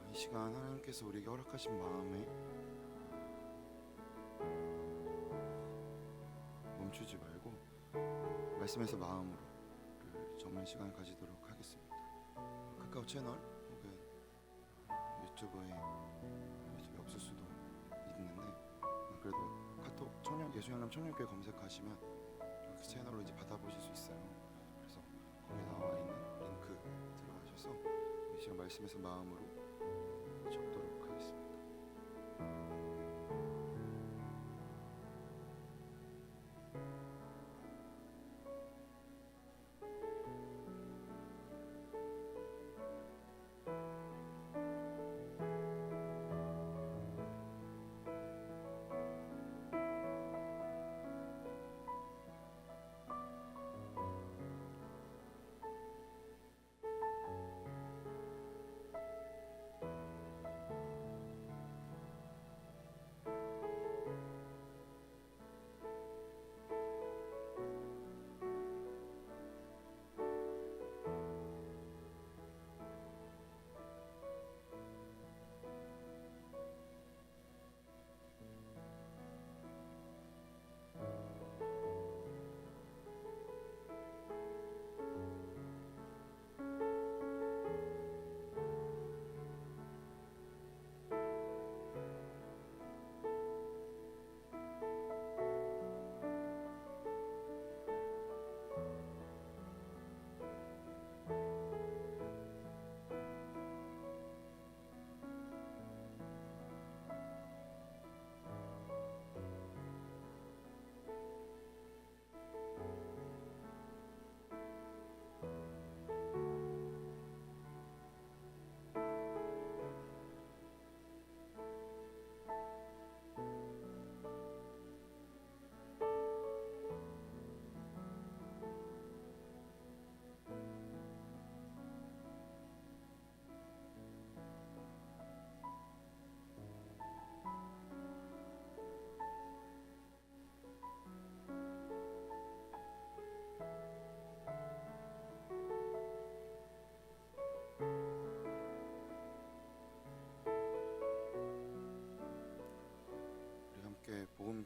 S3: 이 시간 하나님께서 우리에게 허락하신 마음에 멈추지 말고 말씀에서 마음으로 정말 시간을 가지도록 하겠습니다. 카카오 채널 혹은 유튜브에 유튜브에 없을 수도 있는데, 그래도 카톡 예수영남 청년교회 검색하시면 그 채널로 이제 받아보실 수 있어요. 그래서 거기에 나와 있는 링크 들어가셔서 이 시간 말씀에서 마음으로 적도록 하겠습니다.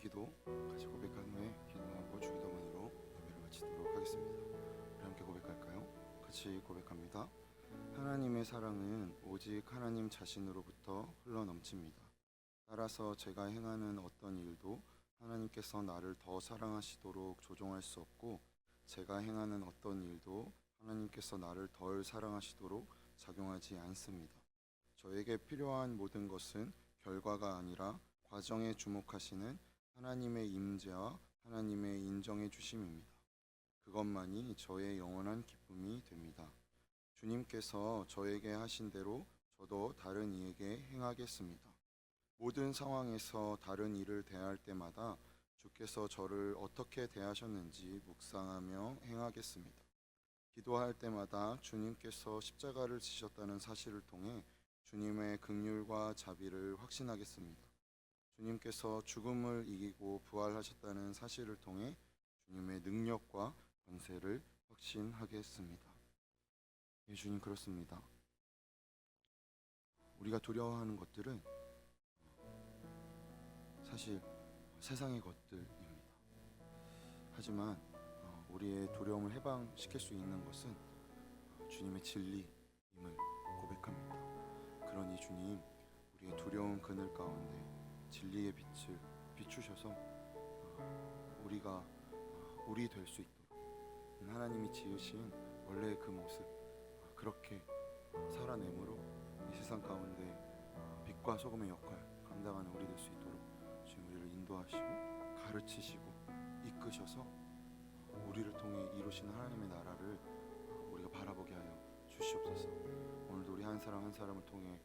S3: 기도 같이 고백한 후에 기도하고 주기도문으로 예배를 마치도록 하겠습니다. 우리 함께 고백할까요? 같이 고백합니다. 하나님의 사랑은 오직 하나님 자신으로부터 흘러넘칩니다. 따라서 제가 행하는 어떤 일도 하나님께서 나를 더 사랑하시도록 조종할 수 없고, 제가 행하는 어떤 일도 하나님께서 나를 덜 사랑하시도록 작용하지 않습니다. 저에게 필요한 모든 것은 결과가 아니라 과정에 주목하시는 하나님의 임재와 하나님의 인정해 주심입니다. 그것만이 저의 영원한 기쁨이 됩니다. 주님께서 저에게 하신 대로 저도 다른 이에게 행하겠습니다. 모든 상황에서 다른 이를 대할 때마다 주께서 저를 어떻게 대하셨는지 묵상하며 행하겠습니다. 기도할 때마다 주님께서 십자가를 지셨다는 사실을 통해 주님의 긍휼과 자비를 확신하겠습니다. 주님께서 죽음을 이기고 부활하셨다는 사실을 통해 주님의 능력과 권세를 확신하겠습니다. 예, 주님, 그렇습니다. 우리가 두려워하는 것들은 사실 세상의 것들입니다. 하지만 우리의 두려움을 해방시킬 수 있는 것은 주님의 진리임을 고백합니다. 그러니 주님, 우리의 두려운 그늘 가운데 진리의 빛을 비추셔서 우리가 우리 될 수 있도록 하나님이 지으신 원래의 그 모습 그렇게 살아내므로 이 세상 가운데 빛과 소금의 역할 감당하는 우리 될 수 있도록 주님 우리를 인도하시고 가르치시고 이끄셔서 우리를 통해 이루시는 하나님의 나라를 우리가 바라보게 하여 주시옵소서. 오늘도 우리 한 사람 한 사람을 통해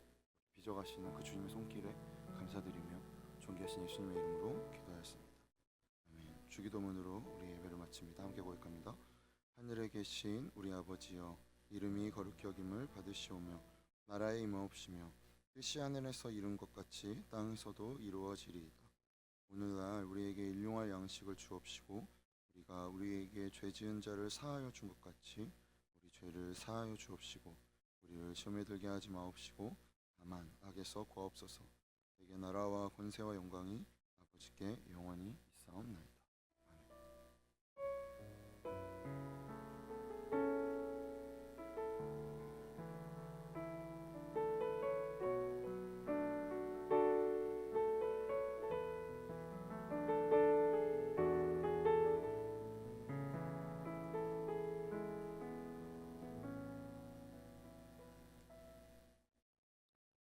S3: 빚어가시는 그 주님의 손길에 감사드리며 존귀하신 예수님의 이름으로 기도하였습니다. 아멘. 주기도문으로 우리 예배를 마칩니다. 함께 고백합니다. 하늘에 계신 우리 아버지여, 이름이 거룩히 여김을 받으시오며 나라에 임하옵시며 뜻이 하늘에서 이룬 것 같이 땅에서도 이루어지리이다. 오늘날 우리에게 일용할 양식을 주옵시고 우리가 우리에게 죄 지은 자를 사하여 준 것 같이 우리 죄를 사하여 주옵시고 우리를 시험에 들게 하지 마옵시고 다만 악에서 구하옵소서. 내게 나라와 권세와 영광이 아버지께 영원히 있사옵나이다.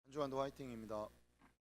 S3: 한 주간도 화이팅입니다.